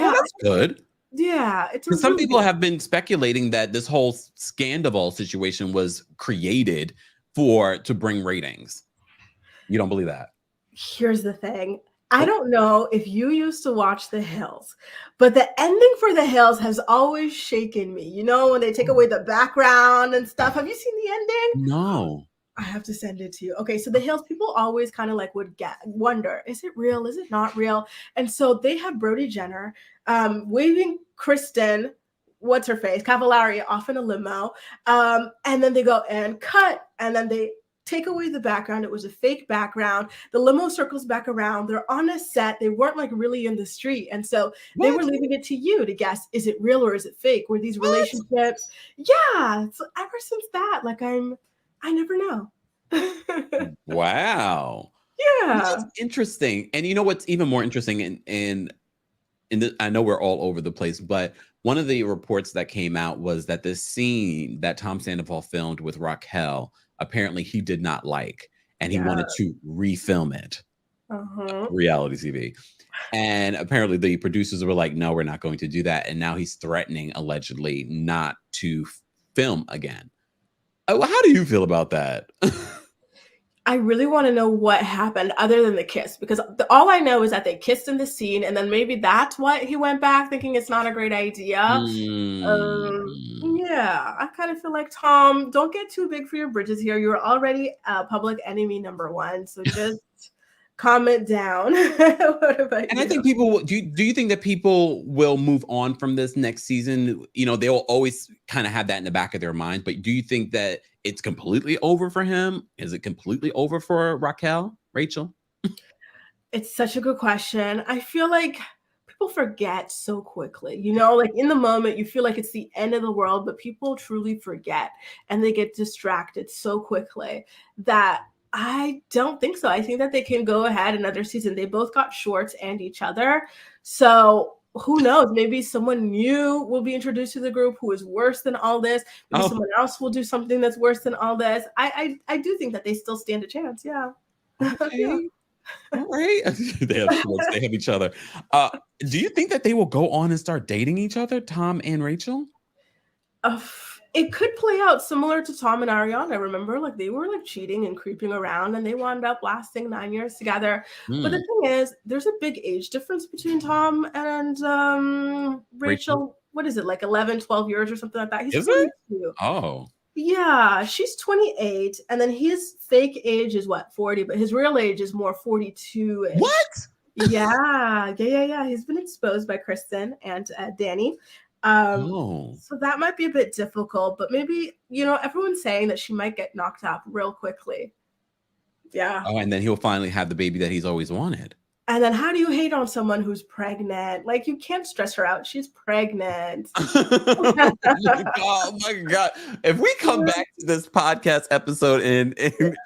that's good. Yeah, it's some people have been speculating that this whole Scandoval situation was created to bring ratings. You don't believe that? Here's the thing. I don't know if you used to watch The Hills, but the ending for The Hills has always shaken me. When they take away the background and stuff. Have you seen the ending? No. I have to send it to you. Okay, so The Hills, people always kind of like would wonder, is it real? Is it not real? And so they have Brody Jenner waving Kristen, what's her face, Cavallari, off in a limo. And then they go and cut, and then they take away the background. It was a fake background. The limo circles back around. They're on a set. They weren't like really in the street. And so they were leaving it to you to guess, is it real or is it fake? Were these relationships? Yeah. So ever since that, like I never know. Wow. Yeah. That's interesting. And you know what's even more interesting, I know we're all over the place, but one of the reports that came out was that the scene that Tom Sandoval filmed with Raquel, apparently he did not like, and he wanted to refilm it. Reality TV. And apparently the producers were like, no, we're not going to do that. And now he's threatening, allegedly, not to film again. How do you feel about that? I really want to know what happened other than the kiss, because all I know is that they kissed in the scene, and then maybe that's what he went back thinking it's not a great idea. Yeah, I kind of feel like, Tom, don't get too big for your bridges here. You're already public enemy number one, so just calm it down. What about you? And I think people, do you think that people will move on from this next season? You know, they'll always kind of have that in the back of their mind, but do you think that it's completely over for him? Is it completely over for Rachel? It's such a good question. I feel like people forget so quickly, you know, like in the moment you feel like it's the end of the world, but people truly forget and they get distracted so quickly that I don't think so. I think that they can go ahead another season. They both got Schwartz and each other. So who knows? Maybe someone new will be introduced to the group who is worse than all this. Maybe someone else will do something that's worse than all this. I do think that they still stand a chance. Yeah. Okay. Yeah. All right. They have each other. Do you think that they will go on and start dating each other, Tom and Rachel? It could play out similar to Tom and Ariana. Remember, like they were like cheating and creeping around, and they wound up lasting 9 years together. But the thing is, there's a big age difference between Tom and Rachel. What is it, like 11, 12 years or something like that? He's 22. Oh. Yeah, she's 28, and then his fake age is 40, but his real age is more 42. What? Yeah. He's been exposed by Kristen and Danny. So that might be a bit difficult, but maybe, you know, everyone's saying that she might get knocked up real quickly. Yeah. Oh, and then he'll finally have the baby that he's always wanted. And then how do you hate on someone who's pregnant? Like, you can't stress her out. She's pregnant. Oh my God. If we come back to this podcast episode and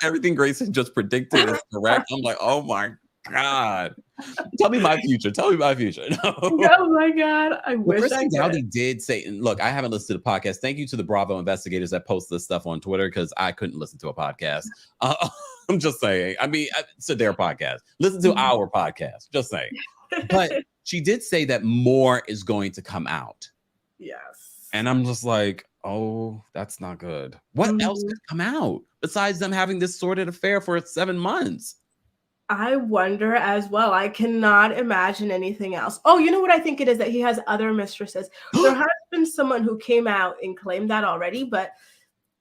everything Grace has just predicted is correct, I'm like, oh my God. Tell me my future. No. Oh my God. I wish Kristen I could. Dowdy did say, and look, I haven't listened to the podcast. Thank you to the Bravo investigators that post this stuff on Twitter, because I couldn't listen to a podcast. I'm just saying. I mean, it's their podcast. Listen to our podcast. Just saying. But she did say that more is going to come out. Yes. And I'm just like, oh, that's not good. What else could come out besides them having this sordid affair for 7 months? I wonder as well. I cannot imagine anything else. Oh, you know what I think it is? That he has other mistresses. There has been someone who came out and claimed that already, but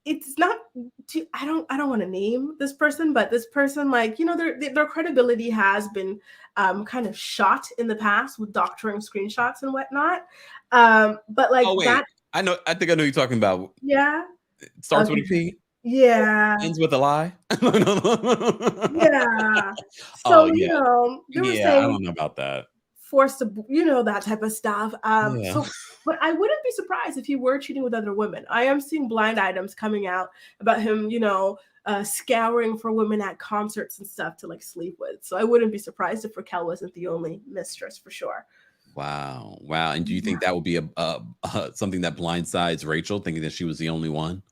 it's not I don't want to name this person, but this person, like, you know, their credibility has been kind of shot in the past with doctoring screenshots and whatnot. But like, that, I think I know you're talking about. Yeah. It starts with a P. Yeah. Ends with a lie. Yeah. So, you know, they were saying, I don't know about that. Forced to, you know, that type of stuff. So, but I wouldn't be surprised if he were cheating with other women. I am seeing blind items coming out about him, you know, scouring for women at concerts and stuff to like sleep with. So I wouldn't be surprised if Raquel wasn't the only mistress, for sure. Wow. And do you think that would be something that blindsides Rachel, thinking that she was the only one?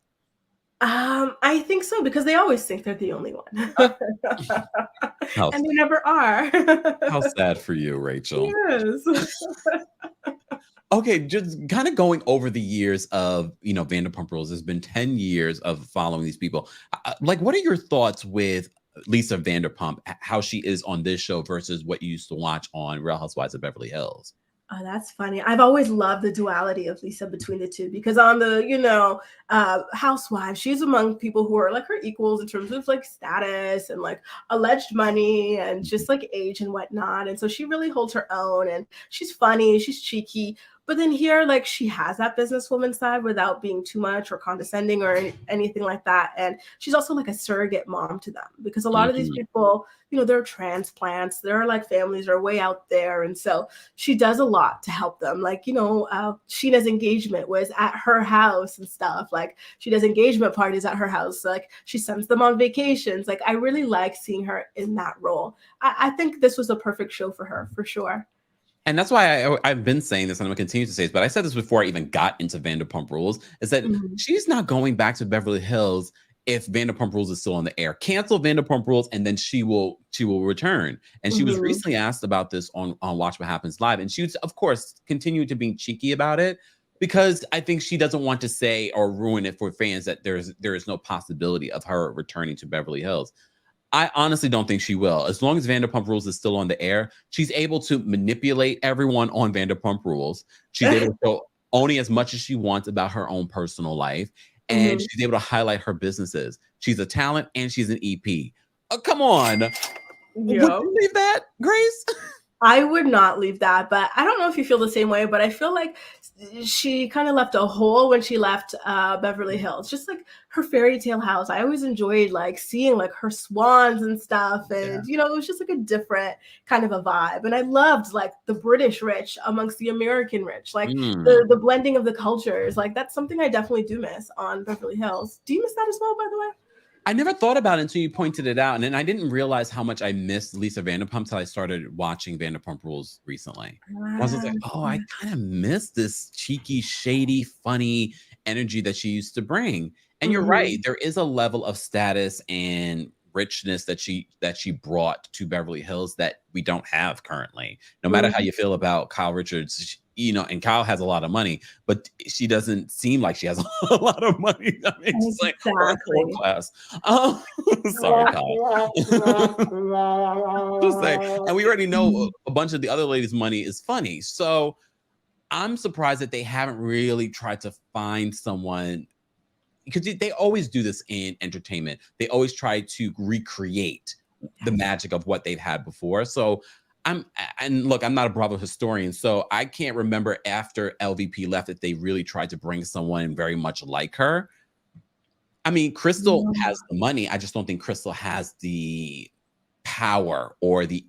I think so, because they always think they're the only one. And they never are. How sad for you, Rachel. Yes. Okay, just kind of going over the years of, you know, Vanderpump Rules. There's been 10 years of following these people. Like, what are your thoughts with Lisa Vanderpump, how she is on this show versus what you used to watch on Real Housewives of Beverly Hills? Oh, that's funny. I've always loved the duality of Lisa between the two, because on the, you know, Housewives, she's among people who are like her equals in terms of like status and like alleged money and just like age and whatnot. And so she really holds her own, and she's funny, she's cheeky. But then here, like, she has that businesswoman side without being too much or condescending or anything like that. And she's also like a surrogate mom to them, because a lot of these people, you know, they're transplants, their like families are way out there. And so she does a lot to help them. Like, you know, Sheena's engagement was at her house and stuff. Like, she does engagement parties at her house. Like, she sends them on vacations. Like, I really like seeing her in that role. I think this was a perfect show for her, for sure. And that's why I've been saying this, and I'm going to continue to say this, but I said this before I even got into Vanderpump Rules, is that she's not going back to Beverly Hills if Vanderpump Rules is still on the air. Cancel Vanderpump Rules, and then she will return. And she was recently asked about this on Watch What Happens Live, and she was, of course, continue to be cheeky about it, because I think she doesn't want to say or ruin it for fans that there is no possibility of her returning to Beverly Hills. I honestly don't think she will. As long as Vanderpump Rules is still on the air, she's able to manipulate everyone on Vanderpump Rules. She's able to show only as much as she wants about her own personal life. And she's able to highlight her businesses. She's a talent and she's an EP. Oh, come on. Would you leave that, Grace? I would not leave that, but I don't know if you feel the same way, but I feel like she kind of left a hole when she left Beverly Hills, just like her fairy tale house. I always enjoyed like seeing like her swans and stuff. And, you know, it was just like a different kind of a vibe. And I loved like the British rich amongst the American rich, like the blending of the cultures. Like, that's something I definitely do miss on Beverly Hills. Do you miss that as well, by the way? I never thought about it until you pointed it out. And then I didn't realize how much I missed Lisa Vanderpump until I started watching Vanderpump Rules recently. I was like, oh, I kind of miss this cheeky, shady, funny energy that she used to bring. And you're right. There is a level of status and richness that she brought to Beverly Hills that we don't have currently. No matter how you feel about Kyle Richards, you know, and Kyle has a lot of money, but she doesn't seem like she has a lot of money. I mean, it's like world class. Sorry, Kyle. Just say, and we already know a bunch of the other ladies' money is funny. So I'm surprised that they haven't really tried to find someone, because they always do this in entertainment. They always try to recreate the magic of what they've had before. So look, I'm not a Bravo historian, so I can't remember after LVP left that they really tried to bring someone very much like her. I mean, Crystal has the money. I just don't think Crystal has the power or the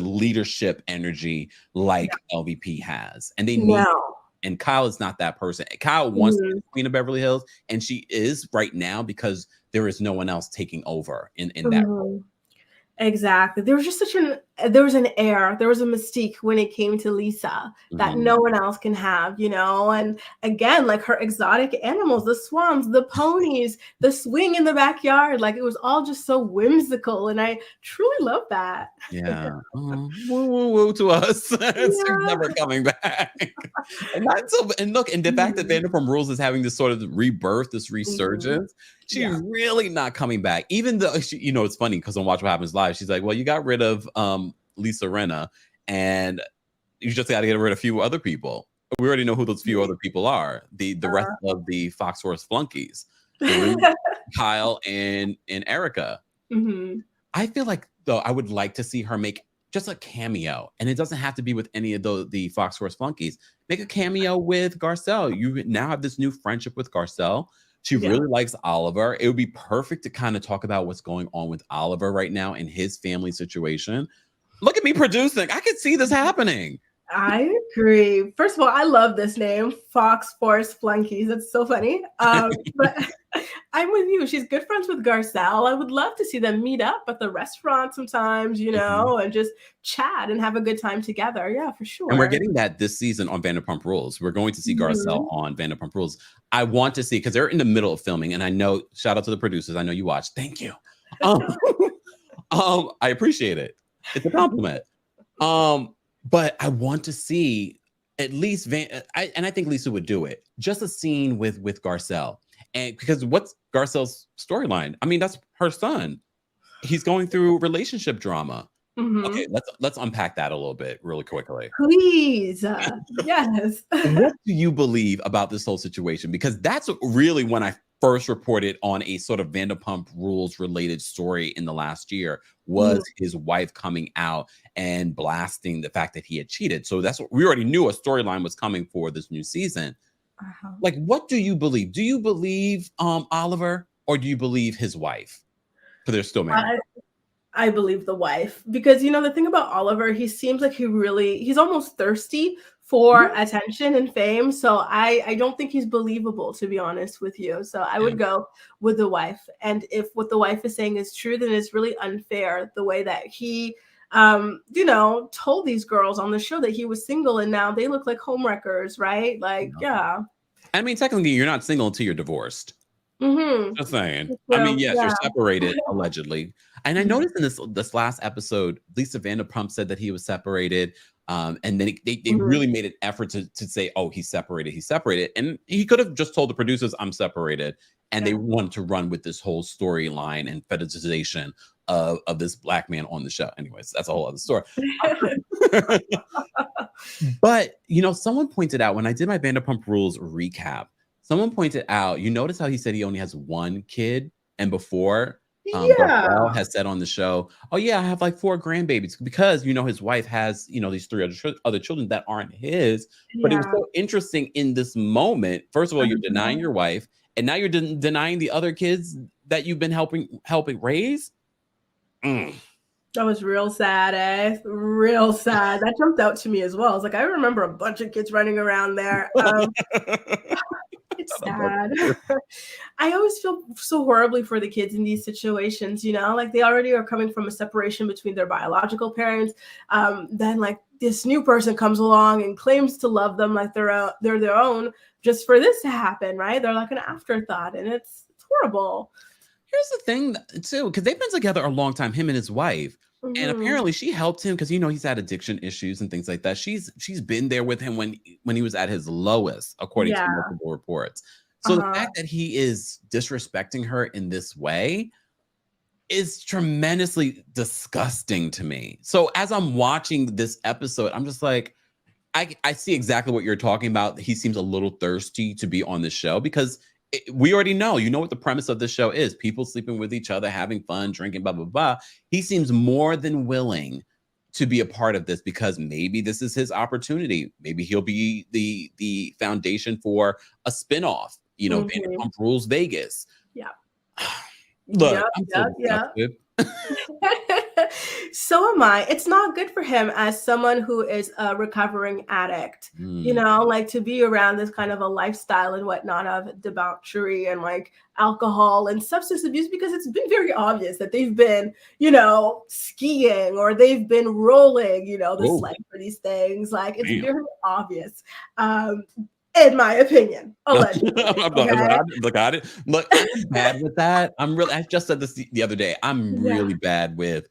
leadership energy like LVP has. And they need, and Kyle is not that person. Kyle wants to be Queen of Beverly Hills, and she is right now because there is no one else taking over in that role. Exactly. There was just there was an air, there was a mystique when it came to Lisa that no one else can have, you know? And again, like her exotic animals, the swans, the ponies, the swing in the backyard, like it was all just so whimsical. And I truly love that. Yeah. Woo, woo, woo to us. It's never coming back. And look, and the fact that Vanderpump Rules is having this sort of rebirth, this resurgence, she's really not coming back. Even though, you know, it's funny because on Watch What Happens Live, she's like, well, you got rid of Lisa Rinna, and you just got to get rid of a few other people. We already know who those few other people are. The rest of the Fox Force flunkies, Kyle and Erica. I feel like, though, I would like to see her make just a cameo, and it doesn't have to be with any of the Fox Force flunkies. Make a cameo with Garcelle. You now have this new friendship with Garcelle. She really likes Oliver. It would be perfect to kind of talk about what's going on with Oliver right now and his family situation. Look at me producing. I could see this happening. I agree. First of all, I love this name, Fox Force Flunkies. It's so funny. But I'm with you. She's good friends with Garcelle. I would love to see them meet up at the restaurant sometimes, you know, and just chat and have a good time together. Yeah, for sure. And we're getting that this season on Vanderpump Rules. We're going to see Garcelle on Vanderpump Rules. I want to see, because they're in the middle of filming, and I know, shout out to the producers. I know you watch. Thank you. I appreciate it. It's a compliment. But I want to see at least and I think Lisa would do it. Just a scene with Garcelle. And because what's Garcelle's storyline? I mean, that's her son. He's going through relationship drama. Okay, let's unpack that a little bit really quickly. Please. Yes. What do you believe about this whole situation? Because that's really when I first reported on a sort of Vanderpump Rules related story in the last year was his wife coming out and blasting the fact that he had cheated. So that's what we already knew a storyline was coming for this new season. Like, what do you believe? Do you believe Oliver, or do you believe his wife? Because they're still married. I believe the wife, because the thing about Oliver, he seems like he's almost thirsty for attention and fame. So I don't think he's believable, to be honest with you. So I would go with the wife. And if what the wife is saying is true, then it's really unfair the way that he told these girls on the show that he was single, and now they look like homewreckers, right? Like, yeah. I mean, technically, you're not single until you're divorced. Just saying. Well, I mean, yes, you're separated allegedly. And I noticed in this last episode, Lisa Vanderpump said that he was separated. And then they really made an effort to say, oh, he's separated. And he could have just told the producers, I'm separated. And they wanted to run with this whole storyline and fetishization of this black man on the show. Anyways, that's a whole other story. But, someone pointed out when I did my Vanderpump Rules recap, someone pointed out, you notice how he said he only has one kid, and before Garcelle has said on the show, oh yeah, I have like 4 grandbabies, because his wife has these 3 other children that aren't his. But it was so interesting in this moment. First of all, you're denying your wife, and now you're denying the other kids that you've been helping raise. That was real sad, real sad. That jumped out to me as well. I was like, I remember a bunch of kids running around there. It's sad. I always feel so horribly for the kids in these situations, like they already are coming from a separation between their biological parents. Then like this new person comes along and claims to love them like they're their own, just for this to happen, right? They're like an afterthought, and it's horrible. Here's the thing too, because they've been together a long time, him and his wife. And apparently she helped him because he's had addiction issues and things like that. She's been there with him when he was at his lowest, according to multiple reports. So the fact that he is disrespecting her in this way is tremendously disgusting to me. So as I'm watching this episode, I'm just like, I see exactly what you're talking about. He seems a little thirsty to be on the show, because we already know, what the premise of the show is: people sleeping with each other, having fun, drinking, blah, blah, blah. He seems more than willing to be a part of this, because maybe this is his opportunity. Maybe he'll be the foundation for a spinoff, Vanderpump Rules Vegas. Yeah. Look, So am I. It's not good for him as someone who is a recovering addict, like to be around this kind of a lifestyle and whatnot of debauchery and like alcohol and substance abuse, because it's been very obvious that they've been, skiing or they've been rolling, the sled for these things. Like it's very obvious. In my opinion, allegedly. Look, I'm bad with that. I just said this the other day. I'm really bad with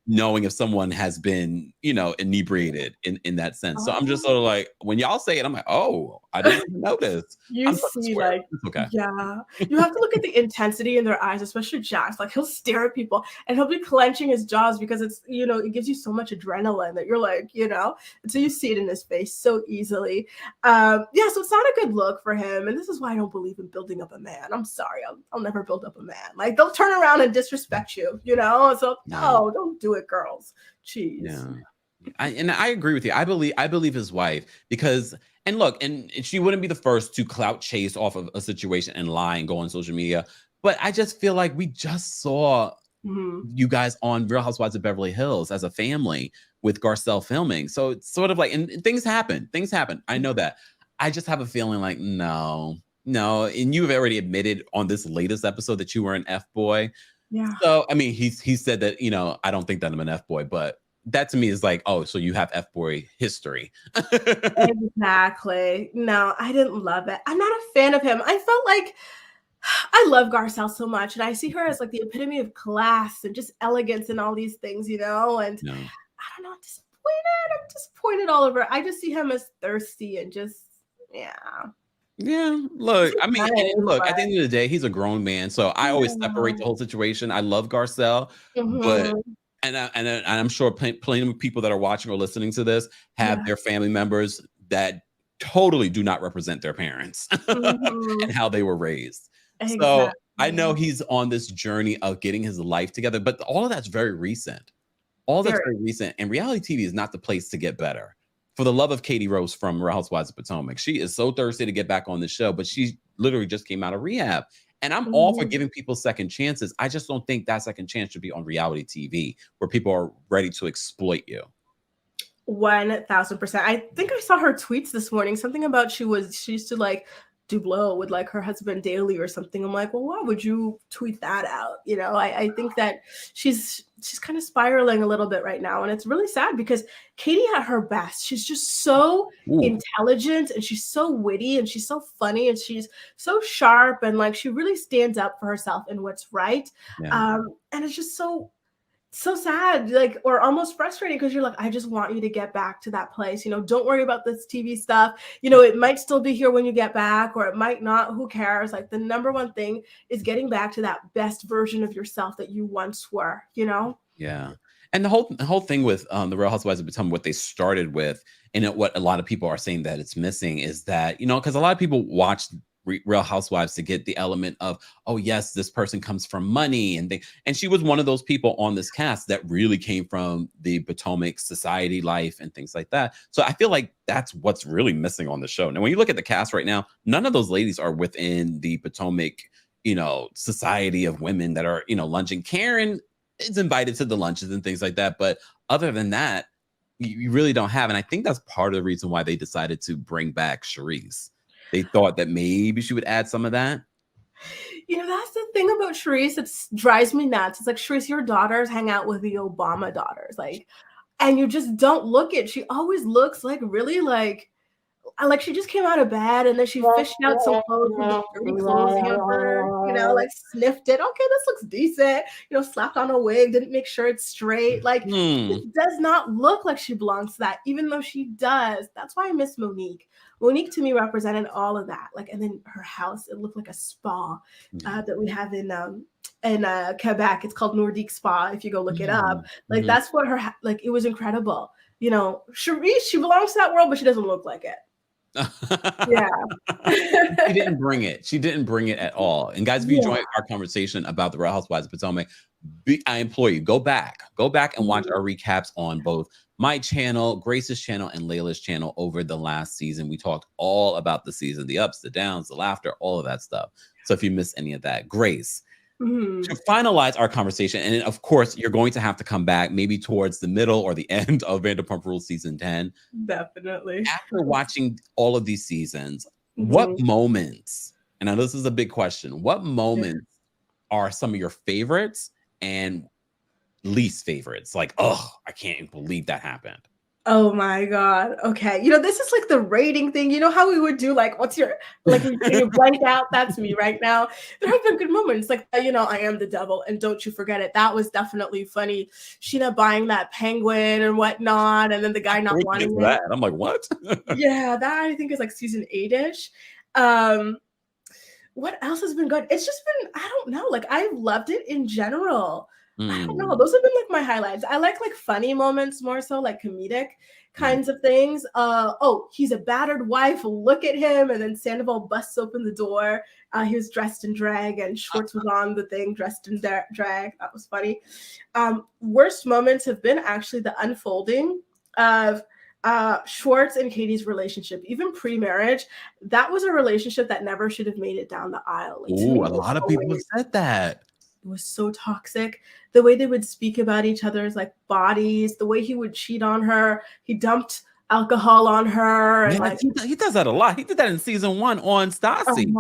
knowing if someone has been, inebriated in that sense. So I'm just sort of like, when y'all say it, I'm like, oh, I didn't even notice. You see, like, yeah, you have to look at the intensity in their eyes, especially Jax. Like, he'll stare at people and he'll be clenching his jaws because it's, it gives you so much adrenaline that you're like, so you see it in his face so easily. So it's not a good look for him. And this is why I don't believe in building up a man. I'm sorry. I'll never build up a man. Like, they'll turn around and disrespect you, So no, don't do it, girls. Jeez. Yeah. I agree with you. I believe his wife, because, and look, and she wouldn't be the first to clout chase off of a situation and lie and go on social media. But I just feel like we just saw you guys on Real Housewives of Beverly Hills as a family with Garcelle filming. So it's sort of like, and things happen. I know that. I just have a feeling like, no. And you've already admitted on this latest episode that you were an F-boy. Yeah. So, I mean, he said that, I don't think that I'm an F-boy, but that to me is like, oh, so you have F-boy history. Exactly. No, I didn't love it. I'm not a fan of him. I felt like I love Garcelle so much, and I see her as like the epitome of class and just elegance and all these things, and I don't know, I'm disappointed all over. I just see him as thirsty and just, Yeah, look, I mean, at the end of the day, he's a grown man, so I always separate the whole situation. I love Garcelle, but and I'm sure plenty of people that are watching or listening to this have their family members that totally do not represent their parents and how they were raised. So Exactly. I know he's on this journey of getting his life together, but all of that's very recent. All that's very recent. And reality TV is not the place to get better. For the love of Katie Rose from Real Housewives of Potomac, she is so thirsty to get back on the show, but she literally just came out of rehab. And I'm all for giving people second chances. I just don't think that second chance should be on reality TV where people are ready to exploit you. 1000%. I think I saw her tweets this morning, something about she used to like do blow with like her husband daily or something. I'm like, well, why would you tweet that out? You know, I think that she's kind of spiraling a little bit right now. And it's really sad because Katie at her best, she's just so intelligent and she's so witty and she's so funny and she's so sharp and like she really stands up for herself and what's right. And it's just so sad, like, or almost frustrating because you're like, I just want you to get back to that place. You know, don't worry about this TV stuff. You know, it might still be here when you get back or it might not. Who cares? Like the number one thing is getting back to that best version of yourself that you once were, you know? Yeah. And the whole thing with the Real Housewives of Potomac, what they started with, and what a lot of people are saying that it's missing is that, you know, because a lot of people watch Real Housewives to get the element of, oh yes, this person comes from money, and she was one of those people on this cast that really came from the Potomac society life and things like that. So I feel like that's what's really missing on the show. Now, when you look at the cast right now, none of those ladies are within the Potomac, you know, society of women that are, you know, lunching. Karen is invited to the lunches and things like that, but other than that, you really don't have. And I think that's part of the reason why they decided to bring back Charisse. They thought that maybe she would add some of that. You know, that's the thing about Charisse that drives me nuts. It's like, Charisse, your daughters hang out with the Obama daughters. Like, and you just don't look it. She always looks like really like she just came out of bed and then she fished out some clothes from the dirty clothes hamper, you know, like sniffed it. Okay, this looks decent. You know, slapped on a wig, didn't make sure it's straight. Like, it does not look like she belongs to that, even though she does. That's why I miss Monique. Monique to me represented all of that. Like, and then her house, it looked like a spa that we have in Quebec. It's called Nordique Spa. If you go look it up, like that's what like it was incredible. You know, Charisse, she belongs to that world, but she doesn't look like it. Yeah. She didn't bring it. She didn't bring it at all. And guys, if you enjoyed our conversation about the Real Housewives of Potomac, I implore you, go back and watch our recaps on both my channel, Grace's channel, and Layla's channel over the last season. We talked all about the season, the ups, the downs, the laughter, all of that stuff. So if you missed any of that, Grace, to finalize our conversation, and of course, you're going to have to come back maybe towards the middle or the end of Vanderpump Rules season 10. Definitely. After watching all of these seasons, what moments, and I know this is a big question, what moments are some of your favorites and least favorites? Like, oh, I can't believe that happened. Oh my God. Okay. You know, this is like the rating thing. You know how we would do like, what's your, like, you blank out? That's me right now. There have been good moments like, you know, I am the devil and don't you forget it. That was definitely funny. Sheena buying that penguin and whatnot. And then the guy not wanting that. I'm like, what? Yeah, that I think is like season 8-ish. What else has been good? It's just been, I don't know. Like, I've loved it in general. I don't know. Those have been like my highlights. I like funny moments more so, like comedic kinds of things. Oh, he's a battered wife. Look at him. And then Sandoval busts open the door. He was dressed in drag and Schwartz was on the thing dressed in drag. That was funny. Worst moments have been actually the unfolding of Schwartz and Katie's relationship. Even pre-marriage, that was a relationship that never should have made it down the aisle. Like, a lot of people have said that. It was so toxic. The way they would speak about each other's like bodies, the way he would cheat on her. He dumped alcohol on her. And, like, he does that a lot. He did that in season 1 on Stassi.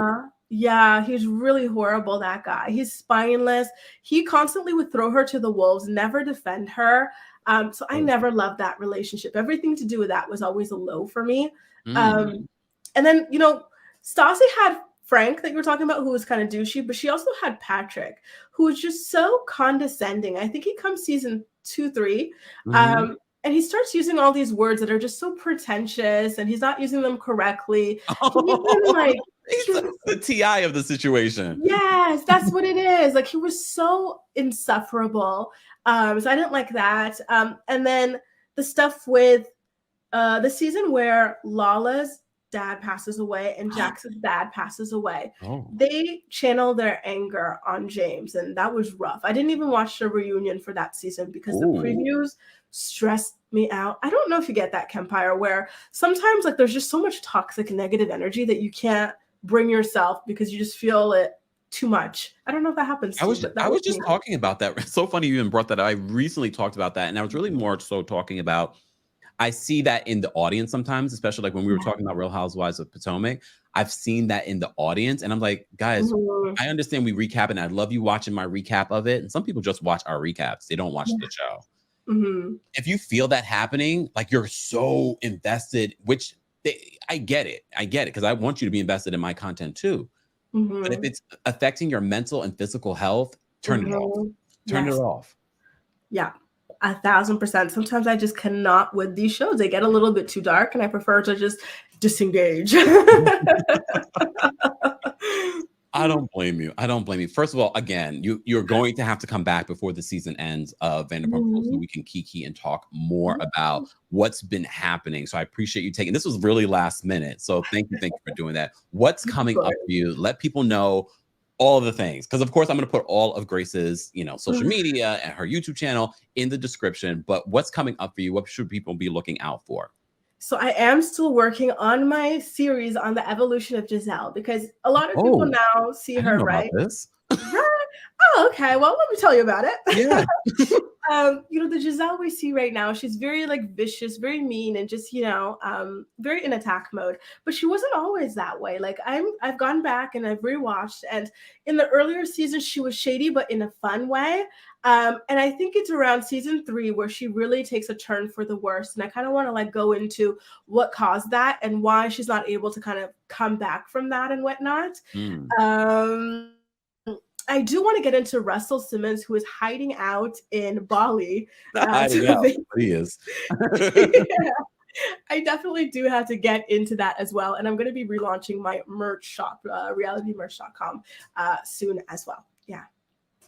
Yeah, he's really horrible, that guy. He's spineless. He constantly would throw her to the wolves, never defend her. So I never loved that relationship. Everything to do with that was always a low for me. And then, you know, Stassi had Frank that you were talking about, who was kind of douchey, but she also had Patrick, who was just so condescending. I think he comes season 2, 3. And he starts using all these words that are just so pretentious and he's not using them correctly. He's the TI of the situation. Yes, that's what it is. Like, he was so insufferable. So I didn't like that. And then the stuff with the season where Lala's dad passes away and Jax's dad passes away, Oh. they channel their anger on James, and that was rough. I didn't even watch the reunion for that season because the previews stressed me out. I don't know if you get that, Kempire, where sometimes like there's just so much toxic negative energy that you can't bring yourself because you just feel it too much. I don't know if that happens to you, but I was just talking about that. It's so funny you even brought that up. I recently talked about that, and I was really more so talking about, I see that in the audience sometimes, especially like when we were talking about Real Housewives of Potomac. I've seen that in the audience, and I'm like, guys, I understand we recap, and I love you watching my recap of it. And some people just watch our recaps; they don't watch the show. If you feel that happening, like you're so invested, which I get it, because I want you to be invested in my content too. But if it's affecting your mental and physical health, turn it off. Turn it off. Yeah, 1,000%. Sometimes I just cannot with these shows. They get a little bit too dark, and I prefer to just disengage. I don't blame you. I don't blame you. First of all, again, you're going to have to come back before the season ends of Vanderpump Rules so we can kiki and talk more about what's been happening. So I appreciate you taking, this was really last minute. So thank you for doing that. What's coming up for you? Let people know all of the things. Because of course I'm going to put all of Grace's, social media and her YouTube channel in the description. But what's coming up for you? What should people be looking out for? So I am still working on my series on the evolution of Giselle, because a lot of people now see her, right? Oh, okay. Well, let me tell you about it. Yeah. The Giselle we see right now, she's very like vicious, very mean, and just, very in attack mode. But she wasn't always that way. Like I've gone back and I've rewatched, and in the earlier seasons, she was shady, but in a fun way. And I think it's around season 3 where she really takes a turn for the worse. And I kind of want to like go into what caused that and why she's not able to kind of come back from that and whatnot. I do want to get into Russell Simmons, who is hiding out in Bali. He is. I definitely do have to get into that as well. And I'm going to be relaunching my merch shop, realitymerch.com, soon as well. Yeah.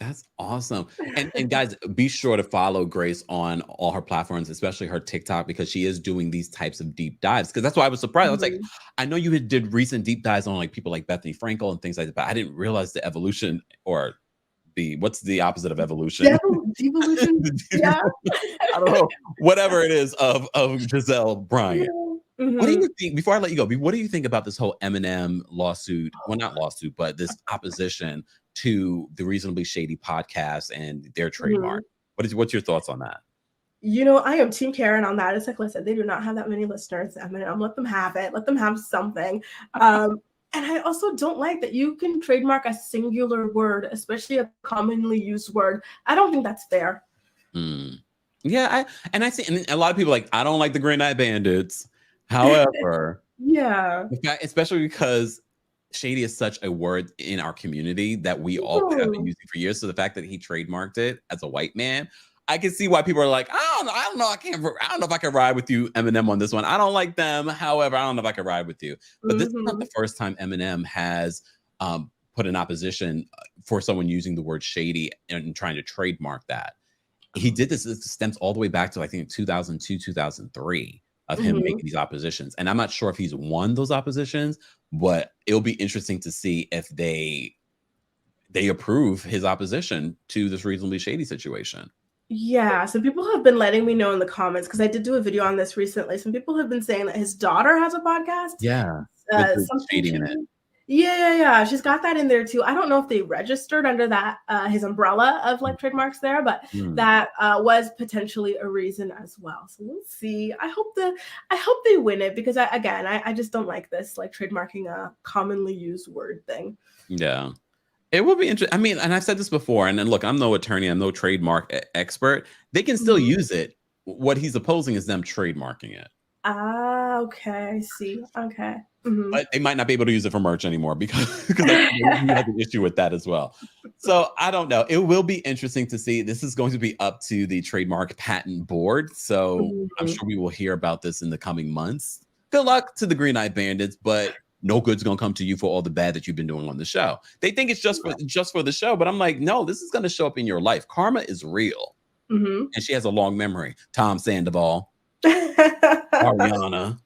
That's awesome. And guys, be sure to follow Grace on all her platforms, especially her TikTok, because she is doing these types of deep dives. Because that's why I was surprised. I was like, I know you did recent deep dives on like people like Bethany Frankel and things like that, but I didn't realize the evolution, or what's the opposite of evolution? Devolution. Yeah. I don't know. Whatever it is of Giselle Bryant. What do you think, before I let you go, what do you think about this whole Eminem lawsuit? Well, not lawsuit, but this opposition to the Reasonably Shady podcast and their trademark? What's your thoughts on that? I am Team Karen on that. It's like, listen, they do not have that many listeners. Eminem, let them have it. Let them have something. And I also don't like that you can trademark a singular word, especially a commonly used word. I don't think that's fair. Yeah, I see, and a lot of people like, I don't like the Green Night Bandits. However, especially because shady is such a word in our community that we all have been using for years. So the fact that he trademarked it as a white man, I can see why people are like, I don't know if I can ride with you, Eminem, on this one. I don't like them. However, I don't know if I can ride with you. But this is not the first time Eminem has put an opposition for someone using the word shady and trying to trademark that. He did this. It stems all the way back to, I think, 2002, 2003. Of him making these oppositions. And I'm not sure if he's won those oppositions, but it'll be interesting to see if they approve his opposition to this Reasonably Shady situation. Yeah, some people have been letting me know in the comments, because I did do a video on this recently. Some people have been saying that his daughter has a podcast. Yeah. Something in it. Yeah. She's got that in there too. I don't know if they registered under that his umbrella of like trademarks there, but that was potentially a reason as well. So we'll see. I hope they win it, because I just don't like this like trademarking a commonly used word thing. Yeah. It will be interesting. I mean, and I've said this before, and then look, I'm no attorney, I'm no trademark expert. They can still use it. What he's opposing is them trademarking it. Ah, okay. I see. Okay. But they might not be able to use it for merch anymore because you have an issue with that as well. So I don't know. It will be interesting to see. This is going to be up to the Trademark Patent Board. So I'm sure we will hear about this in the coming months. Good luck to the Green Night Bandits, but no good's gonna come to you for all the bad that you've been doing on the show. They think it's just for the show, but I'm like, no, this is gonna show up in your life. Karma is real. And she has a long memory. Tom Sandoval, Ariana,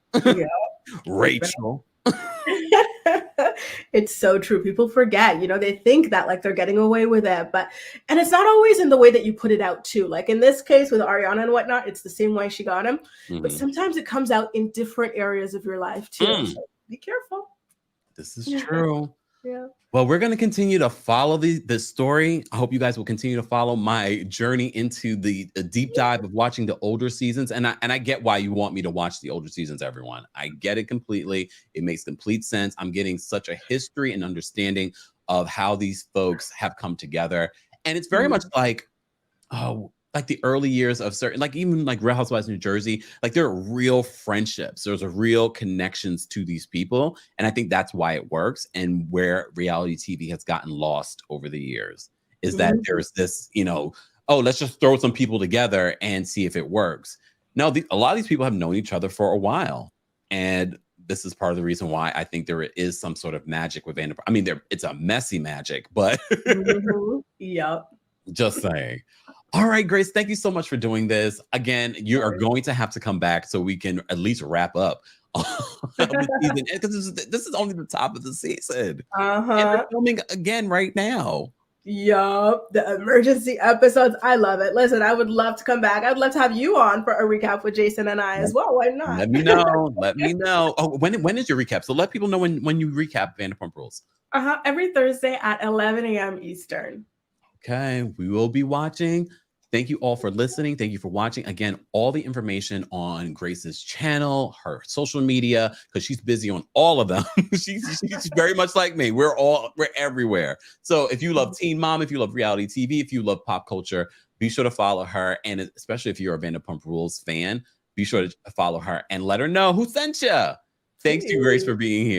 Rachel. It's so true. People forget, they think that like they're getting away with it, and it's not always in the way that you put it out too. Like in this case with Ariana and whatnot, it's the same way she got him, but sometimes it comes out in different areas of your life too. So be careful. This is true. Yeah. Well, we're going to continue to follow this story. I hope you guys will continue to follow my journey into the deep dive of watching the older seasons. And I get why you want me to watch the older seasons, everyone. I get it completely. It makes complete sense. I'm getting such a history and understanding of how these folks have come together. And it's very much like, like the early years of certain, like even like Real Housewives of New Jersey, like there are real friendships. There's a real connections to these people. And I think that's why it works. And where reality TV has gotten lost over the years is that there's this, let's just throw some people together and see if it works. No, a lot of these people have known each other for a while. And this is part of the reason why I think there is some sort of magic with Vanderpump. I mean, it's a messy magic, but Yep. Just saying. All right, Grace, thank you so much for doing this. Again, you are going to have to come back so we can at least wrap up the season. Because this is only the top of the season. And we're filming again right now. Yup, the emergency episodes. I love it. Listen, I would love to come back. I'd love to have you on for a recap with Jason and I as well. Why not? Let me know. Let me know. Oh, when is your recap? So let people know when you recap Vanderpump Rules. Every Thursday at 11 a.m. Eastern. Okay, we will be watching. Thank you all for listening. Thank you for watching. Again, all the information on Grace's channel, her social media, because she's busy on all of them. she's very much like me. We're everywhere. So if you love Teen Mom, if you love reality TV, if you love pop culture, be sure to follow her. And especially if you're a Vanderpump Rules fan, be sure to follow her and let her know who sent you. Thanks to Grace for being here.